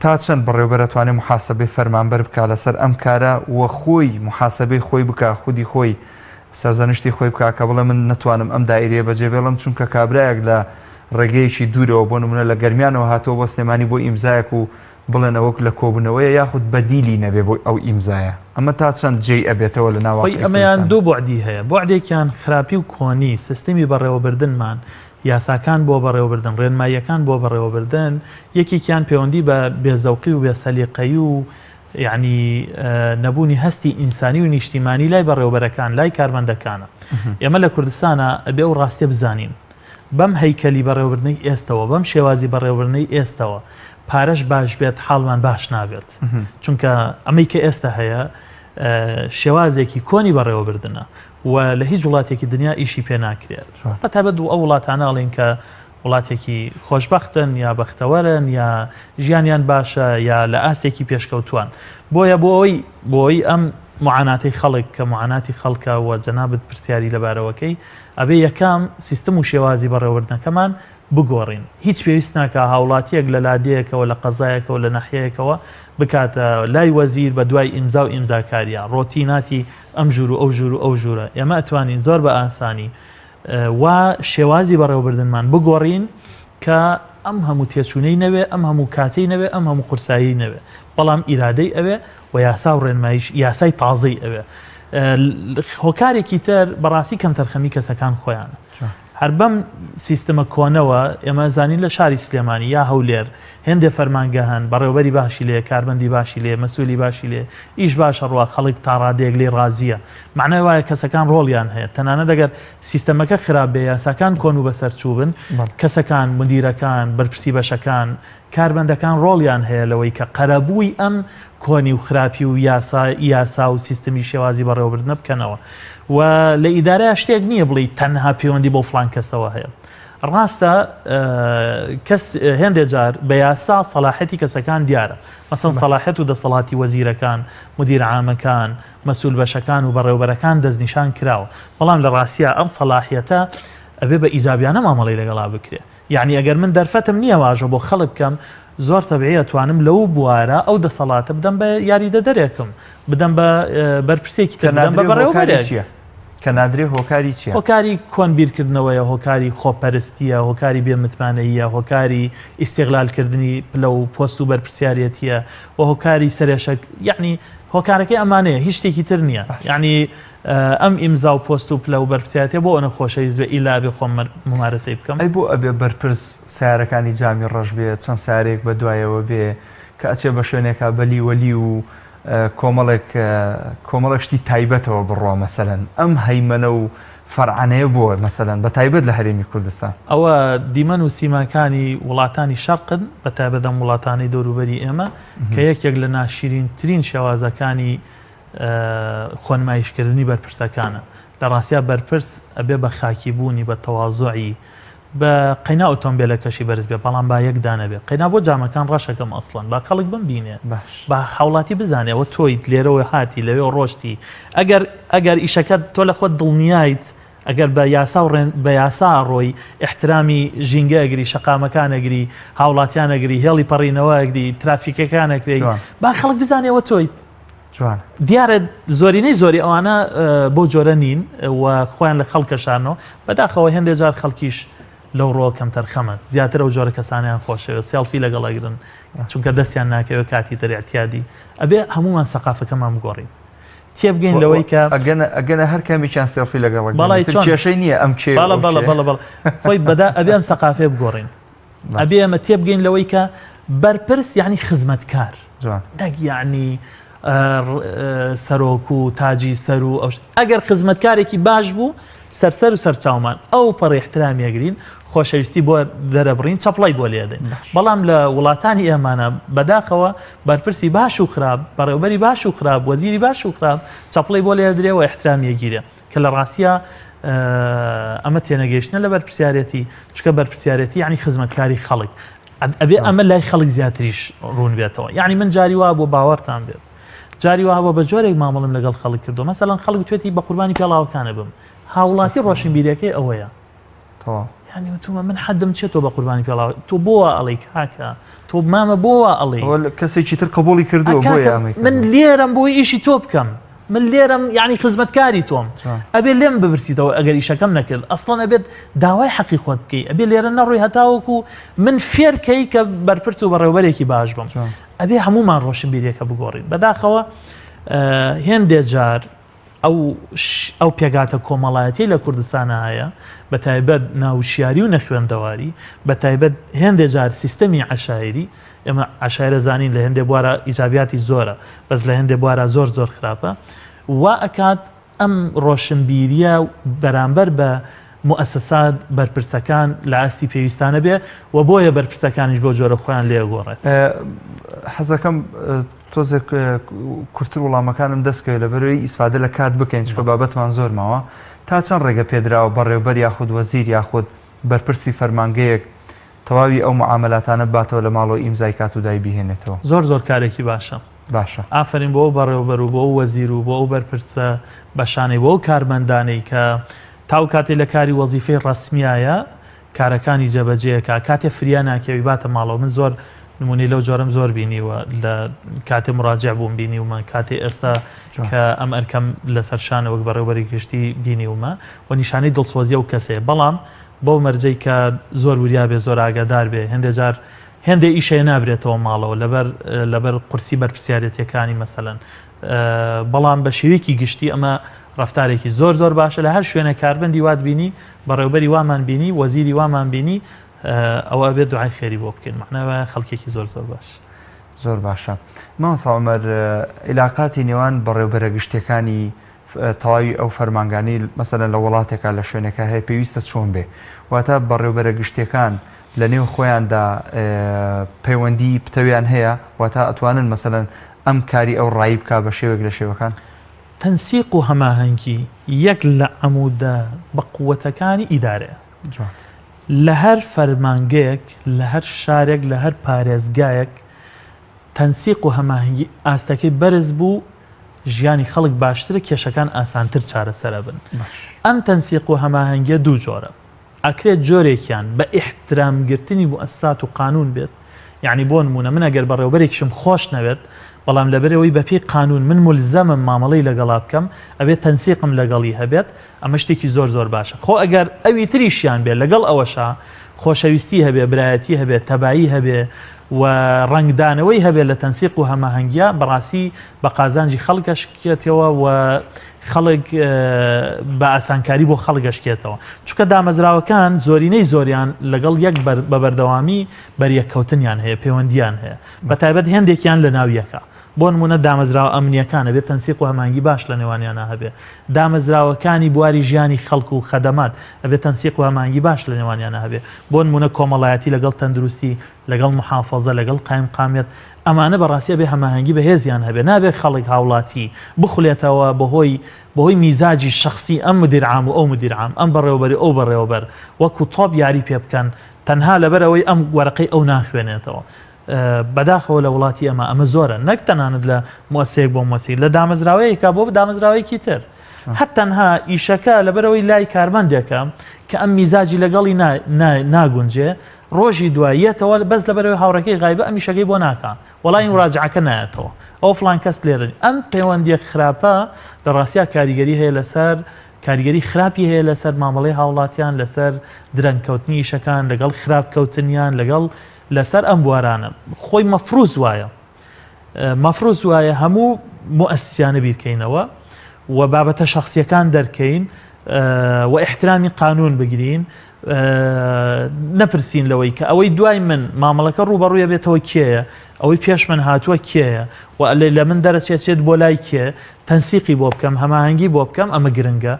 تا چەند بەڕێوبەرە توانێت محاسبەی فەرمانبەر بکە لەسەر ئەم کارە وە خۆی محاسبەی خۆی بکە خودی خۆی سەرزانشتی خۆی بکە کە بڵێ من نتوانم ئەم دایرێ بەجێ بێڵم چونکە کابراایەک لە ڕێگەیەکی دوورەوە بۆ نمونە لە گەرمیانەوە هاتۆ بۆ سلێمانی بۆ ئیمزایەک و بڵێن ئەوەک لە کۆبوونەوەیە یاخود بەدیلی نەبێ بۆ ئەو ئیمزایە ئەمە تا چەند جێی ئەبێتەوە لە ناوەی ئەمەیان دوو بۆعدی هەیە بۆعدێکیان خراپی و کۆنی سیستمی بەڕێوەبردنمان یاساکان بۆ بەڕێوەبردن ڕێنماییەکان بۆ بەڕێوەبردن یەکێکیان پەیوەندی بە بێزەوقی و بێسەلیقەیی و یعنی نەبوونی هەستی ئینسانی و نیشتیمانی لای بەڕێوەبەرەکان لای کارمەندەکانە ئێمە لە کوردستانە ئەبێ ئەو ڕاستیە بزانین بەم هەیکەلی بەڕێوەبردنەی ئێستەوە بەم شێوازی بەڕێوەبردنەی ئێستەوە پارەش باش بێت حاڵمان باش نابێت چونکە ئەمەی کە ئێستا هەیە شێوازێکی کۆنی بەڕێوەبردنە و لە هیچ وڵاتێکی دنیا ئیشی پێ ناکرێت بەتابەت ئەو وڵاتانە ئەڵێن کە وڵاتێکی خۆشبەختن یا بەختەوەرن یا ژیانیان باشە یا لە ئاستێکی پێشکەوتوان بۆیە بۆی ئەم معاناتی خەڵک کە معاناتی خەڵکە و جەنابەت پرسیاری لەبارەوەکەی ئەبێ یەکام سیستم و شێوازی بەڕێوەبردنەکەمان بگۆڕین هیچ پێویست ناکە هاوڵاتیەک لە لادەیەکەوە لە قەزایەکەوە لە ناحیەیەکەوە بکاتە لای وەزیر بە دوای ئیمزا و ئیمزاکاریە ڕۆتیناتی ئەم ژوور و ئەو ژوور و ئەو ژوورە ئێمە ئەتوانین زۆر بە ئاسانی و شێوازی بەڕێوەبردنمان بگۆڕین کە ئەم هەموو تێچوونەی نەوێ ئەم هەموو کاتەی نەوێ ئەم هەموو قورسایی نەوێ بەڵام ئیرادەی ئەوێ و یاسا و ڕێنماییش یاسای تازەی ئەوێ هۆکارێکی تر بەڕاستی کەم تەرخەمی کەسەکان خۆیانە هەر بەم سیستەمە کۆنەوە ئێمە زانین لە شاری سلێمانی یا هەولێر هێندێ فەرمانگە هەن بەڕێوەبەری باشی لێ کاربەندی باشی لێ مەسئولی باشی لێ ئیش باشە ڕوا خەڵک تا ڕادەیەک لێ ڕازیە معنای وایە کەسەکان ڕۆڵیان هەیە تەنانەت ئەگەر سیستەمەکە خراپ بێ یاساکان کۆن و بەسەرچوو بن کەسەکان مدیرەکان بەرپرسی بەشەکان کاربەندەکان ڕۆڵیان هەیە لەوەی کە قەرەبووی ئەم کۆنی و خراپی و یاسا و سیستەمی شێوازی بەڕێوەبردنە بکەنەوە و لە ئیدارەیە شتێک نییە بڵێ تەنها پەیوەندی بۆ فڵان کەسەوە هەیە ڕاستە کەس هێندێک جار بە یاسا سەلاحەتی کەسەکان دیارە مەسەڵەن سەلاحەت و دەسەڵاتی وەزیرەکان مدیر عامەکان مەسئول بەشەکان و بەڕێوەبەرەکان دەستنیشان کراوە بەڵام لە ڕاستیە ئەم سەلاحیەتە ئەبێ بە ئیجابیانە مامەڵەی لەگەڵا بکرێ یعنی ئەگەر من دەرفەتم نییە واژە بۆ خەڵک بکەم زۆر تەبیعیە توانم لەو بوارە ئەو دەسەڵاتە بدەم بە یاریدە دەرێکم بدەم بە بەرپرسێکی تر بدەم بە بەڕێوەبەرێک کە نادرێ هۆکاری چیە؟ هۆکاری کۆنبیرکردنەوەیە هۆکاری خۆپەرستیە هۆکاری بێمتمانەیە هۆکاری ئیستیغلالکردنی پلە و پۆست و بەرپرسیارەتیە و هۆکاری سەرێشە یعنی هۆکارەکەی ئەمانەیە هیچ شتێکی تر نییە یعنی ئەم ئیمزا و پۆست و پلە و بەرپرسیارەتێ بۆ ئەنە خۆشەویست بێ ئیلا بێ خۆم ممارەسەی بکەم ئەی بۆ ئەبێ بەرپرس سیارەکانی جامی ڕەش بێت چەند سارێک بە دوایەوە بێ کە ئەچێ بە شوێنێکا بەلی وەلی و کۆمەڵێک شتی تایبەتەوە بڕۆ مەسەلەن ئەم هەیمەنە و فەرعانەیە بووە مەسەلەن بە تایبەت لە هەرێمی کوردستان ئەوە دیمەن و سیماکانی وڵاتانی شەرقن بە تایبەتەم وڵاتانی دەوروبەری ئێمە کە یەکێک لە ناشرینترین شێوازەکانی خۆنمایشکردنی بەرپرسەکانە لە ڕاستیا بەرپرس ئەبێ بە خاکیبوونی بە تەواضوعی بە قەینا ئۆتۆمبیلەکەشی بەرز بێ بەڵام با یەک دانە بێ قەینا بۆ جامەکان ڕەشەکەم ئەسڵەن با خەڵک بمبینێ با حوڵاتی بزانێ ئەوە تۆیت لێرەوە هاتی لەوێ ڕۆشتی ئەگەر ئیشەکەت تۆ لە خۆت دڵنیایت ئەگەر بە یاسا و بە یاسا ڕۆی احترامی ژینگە ئەگری شەقامەکان ئەگری هاوڵاتیان ئەگری هێڵی پەڕینەوە ئەگری ترافیکەکان ئەگری با خەڵک بزانێەوە تۆیت دیارە زۆرینەی زۆری ئەوانە بۆ جۆرە نین و خۆیان لە خەڵکەشانەوە بەداخەوە هێندێک جار خەڵکیش لەو ڕۆ کەم تەرخەمە زیاتر ئەو جۆرە کەسانیان خۆشەوە سێڵفی لەگەڵەگرن چونکە دەستیان ناکەوە کاتی دەریعتیادی ئەبێ هەمومان سەقافەکەمان بگۆڕین تێبگەین لەوەی کە ئەگەنە هەر کەمیان سێڵفی لەگەڵ کێشەی نییە ئەم بەڵە خۆی بەدا ئەبێ ئەم سەقافێ بگۆڕین ئەبێ ئەمە تێبگەین لەوەی کە بەرپرس یعنی خزمەتکار نەک یعنی سەرۆک و تاجی سەر و ئەگەر خزمەتکارێکی باش بوو سەرسەر و سەرچاومان ئەو پەڕی احترامی ئەگرین خۆشەویستی بۆ دەرەبڕین چەپڵای بۆ لێدەین بەڵام لە وڵاتانی ئێمانە بەداخەوە بەرپرسی باش و خراپ بەڕێوەبەری باش و خراپ وەزیری باش و خراپ چەپڵی بۆ لێدرێ و احترامی ئەگیرێ کە لە ڕاستیە ئەمە تێنەگەیشتنە لە بەرپرسیارەتی چکە بەرپرسیارەتی یعنی خزمەتکاری خەڵک ئەبێ ئەمە لای خەڵک زیاتریش ڕوون بێتەوە یعنی من جاری وا بۆ باوەڕتان بێت جاری وابە بە جۆرێک مامەڵم لەگەڵ خەڵک کردو مەسەڵەن خەڵک توێتی بە قوربانی پێڵاوەکانە بم هاوڵاتی ڕۆشنبیریەکەی ئەوەیە یعنی وتومە من حەدم چێتەوە بە قوربانی پێڵاو تۆ بۆوە ئەڵێ کاکە تۆ مامە بۆوە ئەڵێ کەسێکی تر قبوڵی کردووە من لێرەم بۆی ئیشی تۆ بکەم من لێرم یعنی خزمەتکاری تۆم ئەبێ لێم ببرسیتەوە ئەگەر ئیشەکەم نەکرد ئەسڵەن ئەبێت داوای حەقی خۆت بکەی ئەبێ لێرە نەڕووی هەتاوەکو من فێرکەی کە بەرپرس و بەڕێوەبەرێکی باش بم ئەبێ هەمومان ڕۆشنبیریەکە بگۆڕین بەداخەوە هێندێ جار ئەو پێگاتە کۆمەڵایەتی لە کوردستانە هەیە بە تایبەت ناوشیاری و نەخوێندەواری بە تایبەت هێندێ جار سیستەمی عەشایری ئێمە عەشایرە زانین لە هێندێ بوارە ئیجابیاتی زۆرە بەس لە هێندێ بوارە زۆر خراپە وا ئەکات ئەم ڕۆشنبیریە بەرامبەر بە مؤسسات بەرپرسەکان لە ئاستی پێویستانە بێ و بۆیە بەرپرسەکانیش بۆ جۆرە خۆیان لێگۆڕێت حەزەکەم تۆزێک کورتتر وڵامەکانم دەستکەوێت لە بەرەوەی ئیسفادە لە کات بکەین چکە بابەتمان زۆر ماوە تا چەند ڕێگە پێدراوە بەڕێوەبەر یاخود وەزیر یاخود بەرپرسی فەرمانگەیەک تەواوی ئەو معاملاتانە باتەوە لە ماڵەوە ئیمزای کات و دای بهێنێتەوە زۆر کارێکی باشە ئافرین بۆ بەڕێوەبەر و بۆ وەزیر و بۆ ئەو بەرپرسە بەشانەی بۆ کارمەندانەی کە تاو کاتێ لە کاری وەزیفەی ڕسمیایە کارەکانی جەبەجەیەکە کاتێ فریان ناکەوی باتە ماڵەوە من زۆر نمونی لەو جۆرم زۆر بینیوە لە کاتێ مراجع بووم بینیومە کاتێ ئێستا کە ئەم ئەرکەم لەسەر شانە وەک بەڕێوەبەری گشتی بینیومە و نیشانەی دڵسۆزیە و کەسێ بەڵام بۆ مەرجەی کە زۆر وریا بێ زۆر ئاگادار بێ هێندێ جار هێندێ ئیشەیە نابرێتەوە ماڵەوە لەبەر قورسی بەرپرسیارەتیەکانی مەسەلەن بەڵام بە شێوەیەکی گشتی ئەمە ڕفتارێکی زۆر باشە لە هەر شوێنە کاربەندی وات بینی بەڕێوەبەری وامان بینی وەزیری وامان بینی ئەوە ئەبێت دوعای خێری بۆ بکەین معناوە خەڵکێکی زۆر باش زۆر باشە مامۆستا عومەر عیلاقاتی نێوان بەڕێوەبەرە گشتیەکانی تەواوی ئەو فەرمانگانی مەسەلەن لە وڵاتێکا لە شوێنێکە هەیە پێویستە چۆن بێ واتە بەڕێوەبەرە گشتیەکان لە نێو خۆیاندا پەیوەندی پتەویان هەیە واتە ئەتوانن مەسەلەن ئەم کاری ئەو ڕایی بکا بە شێوێک لە شێوەکان تەنسیق و هەماهەنگی یەک لە عەموودە بە قووەتەکانی ئیدارەیە لە هەر فەرمانگەیەک لە هەر شارێک لە هەر پارێزگایەک تەنسیق و هەماهەنگی ئاستەکەی بەرز بوو ژیانی خەڵک باشترە کێشەکان ئاسانتر چارەسەرە بن ئەم تەنسیق و هەماهەنگیە دوو جۆرە ئەکرێت جۆرێکیان بە ئیحترامگرتنی مؤسسات و قانون بێت یعنی بۆ نمونە من ئەگەر بەڕێوەبەرێکیشم خۆش نەوێت بەڵام لەبەرەوەی بەپێی قانون من ملزەمم مامەڵەی لەگەڵا بکەم ئەبێت تەنسیقم لەگەڵی هەبێت ئەمە شتێکی زۆر باشە خۆ ئەگەر ئەوی تریشیان بێت لەگەڵ ئەوەشا خۆشەویستی هەبێ برایەتی هەبێت تەبایی هەبێ و ڕنگدانەوەی هەبێت لە تەنسیق و هەماهەنگیە بەڕاستی بە قازانجی خەڵکەشکێتەوە و خەڵک بە ئاسانکاری بۆ خەڵگەشکێتەوە چونکە دامەزراوەکان زۆرینەی زۆریان لەگەڵ یەک بە بەردەوامی بەریەکەوتنیان هەیە پەیوەندیان هەیە بە تایبەت هێندێکیان لە ناویەکە بۆ نمونە دامەزراوە ئەمنیەکانە بێت تەنسیق و هەماهەنگی باش لە نێوانیانە هەبێ دامەزراوەکانی بواری ژیانی خەڵک و خەدەمات ئەبێت تەنسیق و هەماهەنگی باش لە نێوانیانە هەبێ بۆ نمونە کۆمەڵایەتی لەگەڵ تەندروستی لەگەڵ محافەزە لەگەڵ قایمقامێت ئەمانە بەڕاستی بێ هەماهەنگی بەهێزیان هەبێ نابێت خەڵک هاوڵاتی بخولێتەوە بەهۆی میزاجی شخصی ئەم مدیر عام و ئەو مدیر عام ئەم بەڕێوەبەری ئەو بەڕێوەبەر وەکو تۆپ یاری پێ بکەن تەنها لەبەرەوەی ئەم وەرەقەی ئەو ناخوێنێتەوە بەداخەوە لە وڵاتی ئەمە زۆرە نەک تەنانەت لە مؤسسەیەک بۆ مؤسسەیەک لە دامەزراوەیەکە بۆ دامەزراوەیەکی تر هەر تەنها ئیشەکە لەبەرەوەی لای کارمەندێکە کە ئەم میزاجی لەگەڵی ناگونجێ ڕۆژی دوایەتەوە بەس لەبەرەوەی هاوڕەکەی غایبە ئەم ئیشەکەی بۆ ناکە وەڵی مراجعەکە نایەتەوە ئەو فڵان کەس لێرن ئەم پەیوەندیە خراپە لە ڕاستیا کاریگەری هەیە لەسەر کاریگەری خراپی هەیە لەسەر مامەڵەی هاوڵاتیان لەسەر درەنگکەوتنی ئیشەکان لەگەڵ خراپکەوتنیان لەگەڵ لەسەر ئەم بوارانە خۆی مەفروض وایە هەموو مؤسسیانە بیرکەینەوە و بابەتە شخصیەکان دەرکەین و احترامی قانون بگرین نەپرسین لەوەی کە ئەوەی دوای من مامەڵەکە ڕوبەڕوویە بێتەوە کێیە ئەوەی پێش من هاتووە کێیە و لە من دەرەچێت بۆ لای کێ تەنسیقی بۆ بکەم هەماهەنگی بۆ بکەم ئەمە گرنگە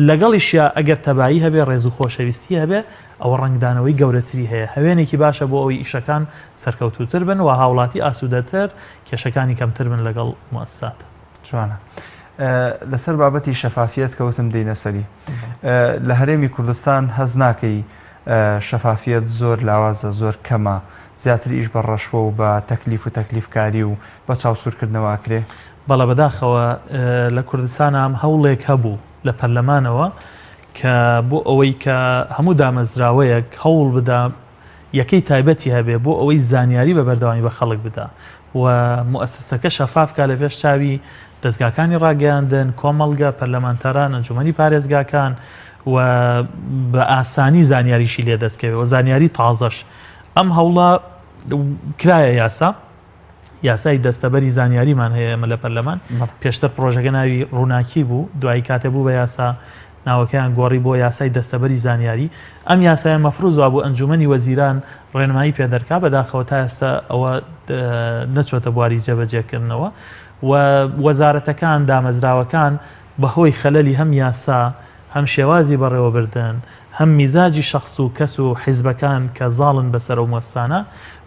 لەگەڵیشیا ئەگەر تەبایی هەبێ ڕێز و خۆشەویستی هەبێ ئەوە ڕنگدانەوەی گەورەتری هەیە هەوێنێکی باشە بۆ ئەوەی ئیشەکان سەرکەوتوتر بن و هاوڵاتی ئاسوودەتر کێشەکانی کەمتر بن لەگەڵ مؤسسات جوانە لەسەر بابەتی شەفافیت کەوتم دێنە سەری لە هەرێمی کوردستان هەز ناکەی شەفافیت زۆر لاوازە زۆر کەمە زیاتر ئیش بە ڕەشوە و بە تەکلیف و تەکلیفکاری و بە چاوسورکردنەوە کرێ بەڵە بەداخەوە لە کوردستان ئەم هەوڵێک هەبوو لە پەرلەمانەوە کە بۆ ئەوەی کە هەموو دامەزراوەیەک هەوڵ بدا یەکەی تایبەتی هەبێ بۆ ئەوەی زانیاری بە بەردەوامی بە خەڵک بدا و مؤسسەکە شەفافکە لە پێش چاوی دەستگاکانی ڕاگەیاندن کۆمەڵگە پەرلەمانتاران ئەنجومەنی پارێزگاکان و بە ئاسانی زانیاریشی لێ دەستکەوێت و زانیاری تازەش ئەم هەوڵە کرایە یاسای دەستەبەری زانیاریمان هەیە ئەمە لە پەرلەمان پێشتر پرۆژەکە ناوی ڕووناکی بوو دوایی کاتێ بوو بە یاسا ناوەکەیان گۆڕی بۆ یاسای دەستەبەری زانیاری ئەم یاسای مەفروض بوو ئەنجومەنی وەزیران ڕێنمایی پێدەرکا بەداخەوە تا ئێستا ئەوە نەچۆتە بواری جێبەجێکردنەوە و وەزارەتەکان دامەزراوەکان بەهۆی خەلەلی هەم یاسا هەم شێوازی بەڕێوەبردن هەم میزاجی شخص و کەس و حیزبەکان کە زاڵن بەسەر و مۆستانە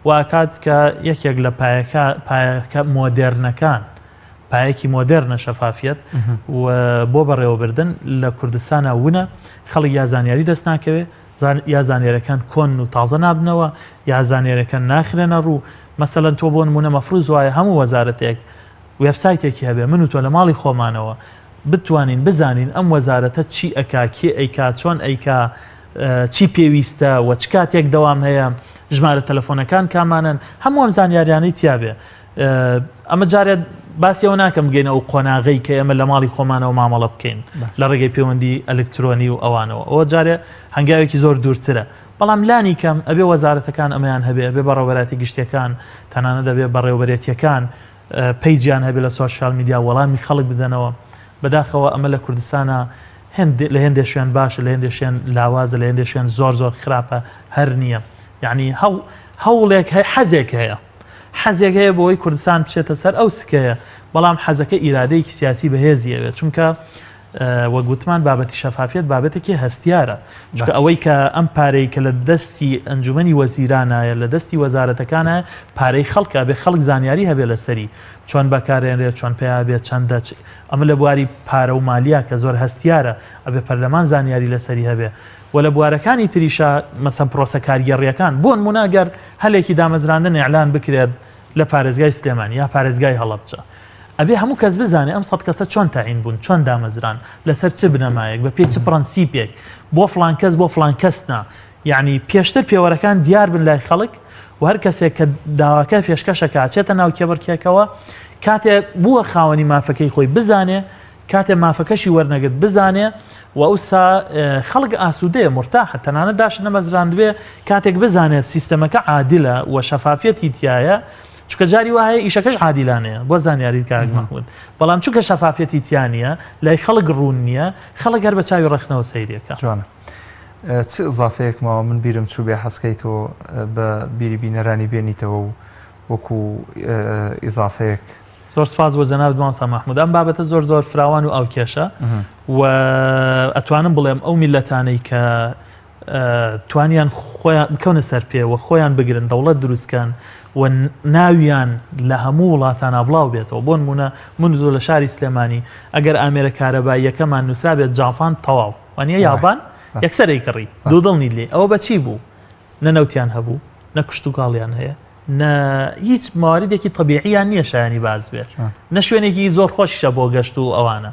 واکات کە یەکێک لە پایەکە مۆدێرنەکان پایەکی مۆدێرنە شەفافیت و بۆ بەڕێوەبردن لە کوردستانە ونە خەڵک یا زانیاری دەست ناکەوێت یا زانیاریەکان کۆن و تازە نابنەوە یا زانیاریەکان ناخرێنە ڕوو مەسەلەن تۆ بۆ نمونە مەفروض وایە هەموو وەزارەتێک وێبسایتێکی هەبێ من و تۆ لە ماڵی خۆمانەوە بتوانین بزانین ئەم وەزارەتە چی ئەکا کێ ئەیکا چۆن ئەیکا چی پێویستە و چ کاتێک دەوام هەیە ژمارە تەلەفۆنەکان کامانن هەموو ئەم زانیاریانەی تیابێ ئەمە جارێت باسیەوە ناکەم گەینە و قۆناغی کە ئێمە لە ماڵی خۆمانەوە مامەڵە بکەین لە ڕێگەی پەیوەندی ئەلکترۆنی و ئەوانەوە ئەوە جارێ هەنگاوێکی زۆر دوورترە بەڵام لانی کەم ئەبێ وەزارەتەکان ئەمەیان هەبێ ئەبێ بەڕێوەبەراتی گشتیەکان تەنانە دەبێ بەڕێوەبەرێتیەکان پەیجیان هەبێ لە سۆشیال میدیا وەڵامی خەڵک بدەنەوە بەداخەوە ئەمە لە کوردستانە لە هێندێ شوێن باشە لە هێندێ شوێن لاوازە لە هێندێ شوێن زۆر خراپە هەر نییە یعنی هەوڵێک حەزێک هەیە بۆی کوردستان بچێتە سەر ئەو سکەیە بەڵام حەزەکە ئیرادەیەکی سیاسی بەهێزیەوێت چونکە وەگوتمان بابەتی شەفافیت بابەتێکی هەستیارە چونکە ئەوەی کە ئەم پارەی کە لە دەستی ئەنجومەنی وەزیرانایە لە دەستی وەزارەتەکانە پارەی خەڵکە بێ خەڵک زانیاری هەبێ لەسەری چۆن بەکارێنرێت چۆن پێیا بێت چەندە ئەمە لە بواری پارە و مالیە کە زۆر هەستیارە ئەبێ پەرلەمان زانیاری لەسەری هەبێ و لە بوارەکانی تریشە مەسەن پرۆسە کارگەڕیەکان بۆ نمونەگەر هەلێکی دامەزراندن ئیعلان بکرێت لە پارێزگای سلێمانی یا پارێزگای هەڵەبجە ئەبێ هەموو کەس بزانێ ئەم 100 کەسە چۆن تاعین بوون چۆن دامەزران لەسەر چ بنەمایەک بە پێی چ پرەنسیپێک بۆ فلان کەس بۆ فلان کەسنا یعنی پێشتر پێوەرەکان دیار بن لای خەڵک و هەر کەسێک کە داواکە پێشکەشەکە چێتە ناو کێبڕکێکەوە کاتێک بووە خاوەنی مافەکەی خۆی بزانێ کاتێ مافەکەشی وەرنەگرت بزانێ و ئەوسا خەڵک ئاسوودەیە مرتاحە تەنانە داش نەمەزراندبێ کاتێک بزانێت سیستەمەکە عادلە و شەفافیەتی تایە چونکە جاری وایە ئیشەکەش عادیلانەیە بۆ زانیاری کاک مەحموود بەڵام چونکە شەفافیەتی تیانە لای خەڵک ڕوون نییە خەڵک هەر بە چاوی ڕەخنەوە سەیرێکە جوانە چ ئضافەیەک ماوە من بیرم چوو بێ حەسکەیتەوە بە بیری بینەرانی بێنیتەوە و وەکو ئیضافەیەک زۆر سپاس بۆ جەناب مامۆستا مەحموود ئەم بابەتە زۆر فراوان و ئاوکێشە و ئەتوانم بڵێم ئەو میلەتانەی کە توانیان خۆیان بکەونە سەر پێ و خۆیان بگرن دەوڵەت دروستکان و ناویان لە هەموو وڵاتانە بڵاو بێتەوە بۆ نمونە من زۆر لە شاری سلێمانی ئەگەر ئامێرە کارەباییەکەمان نووسرا بێت جاپان تەواو وانە یابان یەکسەرەی کڕی دوودڵنی لێ ئەوە بەچی بوو نەنەوتیان هەبوو نە کشت و کاڵیان هەیە هیچ مواردێکی طبیعیان نییە شایانی باز بێت نە شوێنێکی زۆر خۆشیشە بۆ گەشت و ئەوانە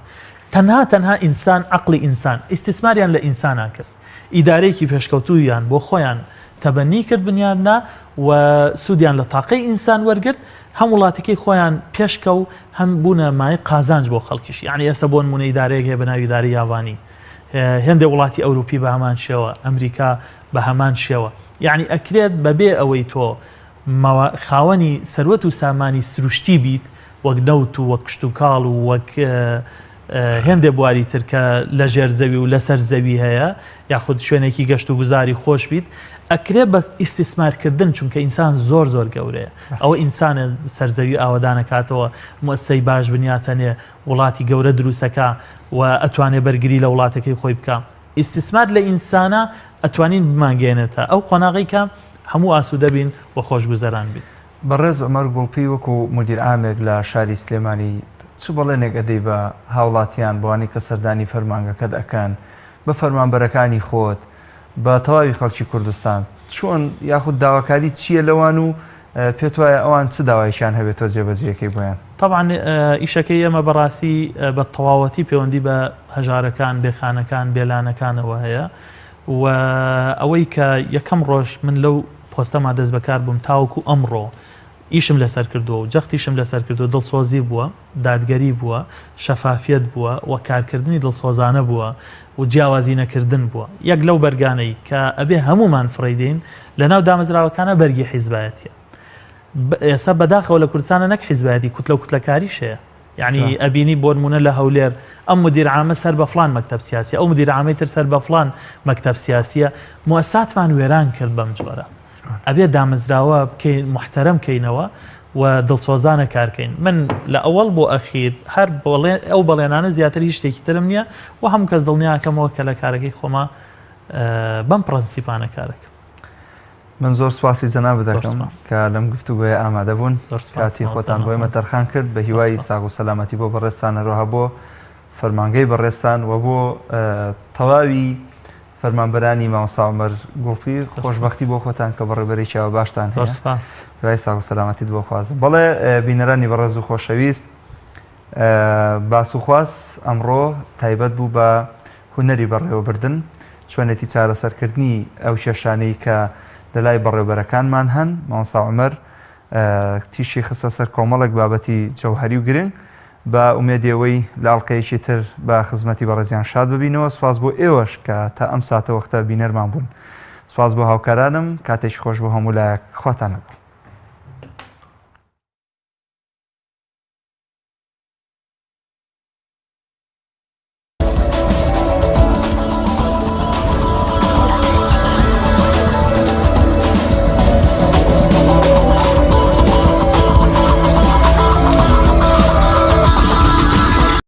تەنها ئینسان عەقڵی ئینسان ئیستیسماریان لە ئینسانان کرد ئیدارەیەکی پێشکەوتوویان بۆ خۆیان تەبەنی کرد بنیادنا و سوودیان لە تاقەی ئینسان وەرگرت هەم وڵاتەکەی خۆیان پێشکە و هەم بوونە مای قازانج بۆ خەڵکیش یعنی ئێستا بۆ نمونە ئیدارەیەک هەیە بە ناوی ئیدارەی یابانی هێندێک وڵاتی ئەوروپی بە هەمان شێوە ئەمریکا بە هەمان شێوە یعنی ئەکرێت بەبێ ئەوەی تۆ خاوەنی سەروەت و سامانی سروشتی بیت وەک نەوت و وەک کشت و کاڵ و وەک هێندێ بواری ترکە لە ژێر زەوی و لەسەر زەوی هەیە یاخود شوێنێکی گەشت و گوزاری خۆش بیت ئەکرێ بە ئیستیسمارکردن چونکە ئینسان زۆر گەورەیە ئەوە ئینسانە سەرزەوی ئاوادانە کاتەوە مؤسسەی باش بنیاتەنێ وڵاتی گەورە دروستەکە و ئەتوانێ بەرگری لە وڵاتەکەی خۆی بکە ئیستیسمار لە ئینسانە ئەتوانین بمانگەێنێتە ئەو قۆناغی کە هەموو ئاسوودە بین و خۆشگوزەران بین بەڕێز عومەر گوڵپی وەکو مدیر عامێک لە شاری سلێمانی چ بەڵێنێک ئەدەی بە هاوڵاتیان بۆوانی کە سەردانی فەرمانگەکە دەکەن بە فەرمانبەرەکانی خۆت بە تەواوی خەڵکی کوردستان چۆن یاخود داواکاری چییە لەوان و پێت وایە ئەوان چ داوایشان هەبێتەوە جێبەجێەکەی بۆیان طبعاً ئیشەکەی ئێمە بەڕاستی بە تەواوەتی پەیوەندی بە هەژارەکان بێخانەکان بێلانەکانەوە هەیە و ئەوەی کە یەکەم ڕۆژ من لەو پۆستەما دەست بەکار بووم تاوەکو ئەمڕۆ ئیشم لەسەر کردووە و جەختیشم لەسەر کردو دڵسۆزی بووە دادگەری بووە شەفافیت بووە و کارکردنی دڵسۆزانە بووە و جیاوازی نەکردن بووە یەک لەو بەرگانەی کە ئەبێ هەمومان فڕیدین لە ناو دامەزراوەکانە بەرگی حیزبایەتیە ئێستا بەداخەوە لە کوردستانە نەک حیزبایەتی کوتلە و کوتلەکاریش هەیە یعنی ئەبینی بۆ نمونە لە هەولێر ئەم مدیر عامە سەر بە فڵان مەکتەب سیاسی ئەو مدیر عامەی تر سەر بە فڵان مەکتەب سیاسیە موەساتمان وێران کرد بەم جۆرە ئەبێ دامەزراوە بکەین محتەرەم کەینەوە و دڵسۆزانە کارکەین من لە ئەوەڵ بۆ ئەخیر هەر ئەو بەڵێنانە زیاتر هیچ شتێکی ترم نییە و هەموو کەس دڵنیاکەمەوە کە لە کارەکەی خۆما بەم پرەنسیپانە کارەکە من زۆر سواسی جەناب دەکەم کە لەم گفتوگوۆیە ئامادە بوون کاتی خۆتان بۆی مەتەرخان کرد بە هیوای ساغ و سەلامەتی بۆ بەڕێستان هەروەها بۆ فەرمانگەی بەڕێستان و بۆ تەواوی فەرمانبەرانی مامۆستا عومەر گوڵپیر خۆشبەختی بۆ خۆتان کە بەڕێبەری چاوە باشتان هەیە هیوای ساغ و سەلامەتیت بۆ خوازم بەڵێ بینەرانی بەڕێز و خۆشەویست باس و خواست ئەمڕۆ تایبەت بوو بە هونەری بەڕێوەبردن چۆنێتی چارەسەرکردنی ئەو کێشانەی کە لەلای بەڕێوەبەرەکانمان هەن مامۆستا عومەر تیشی خستە سەر کۆمەڵێک بابەتی جەوهەری و گرنگ بە ئومێدیەوەی لە ئەڵلقەیەکی تر بە خزمەتی بەڕێزیان شاد ببینەوە سپاس بۆ ئێوەش کە تا ئەم ساتە وەختە بینەرمان بوون سپاس بۆ هاوکارانم کاتێکی خۆش بۆ هەموو لایەک خواتان لەگەڵ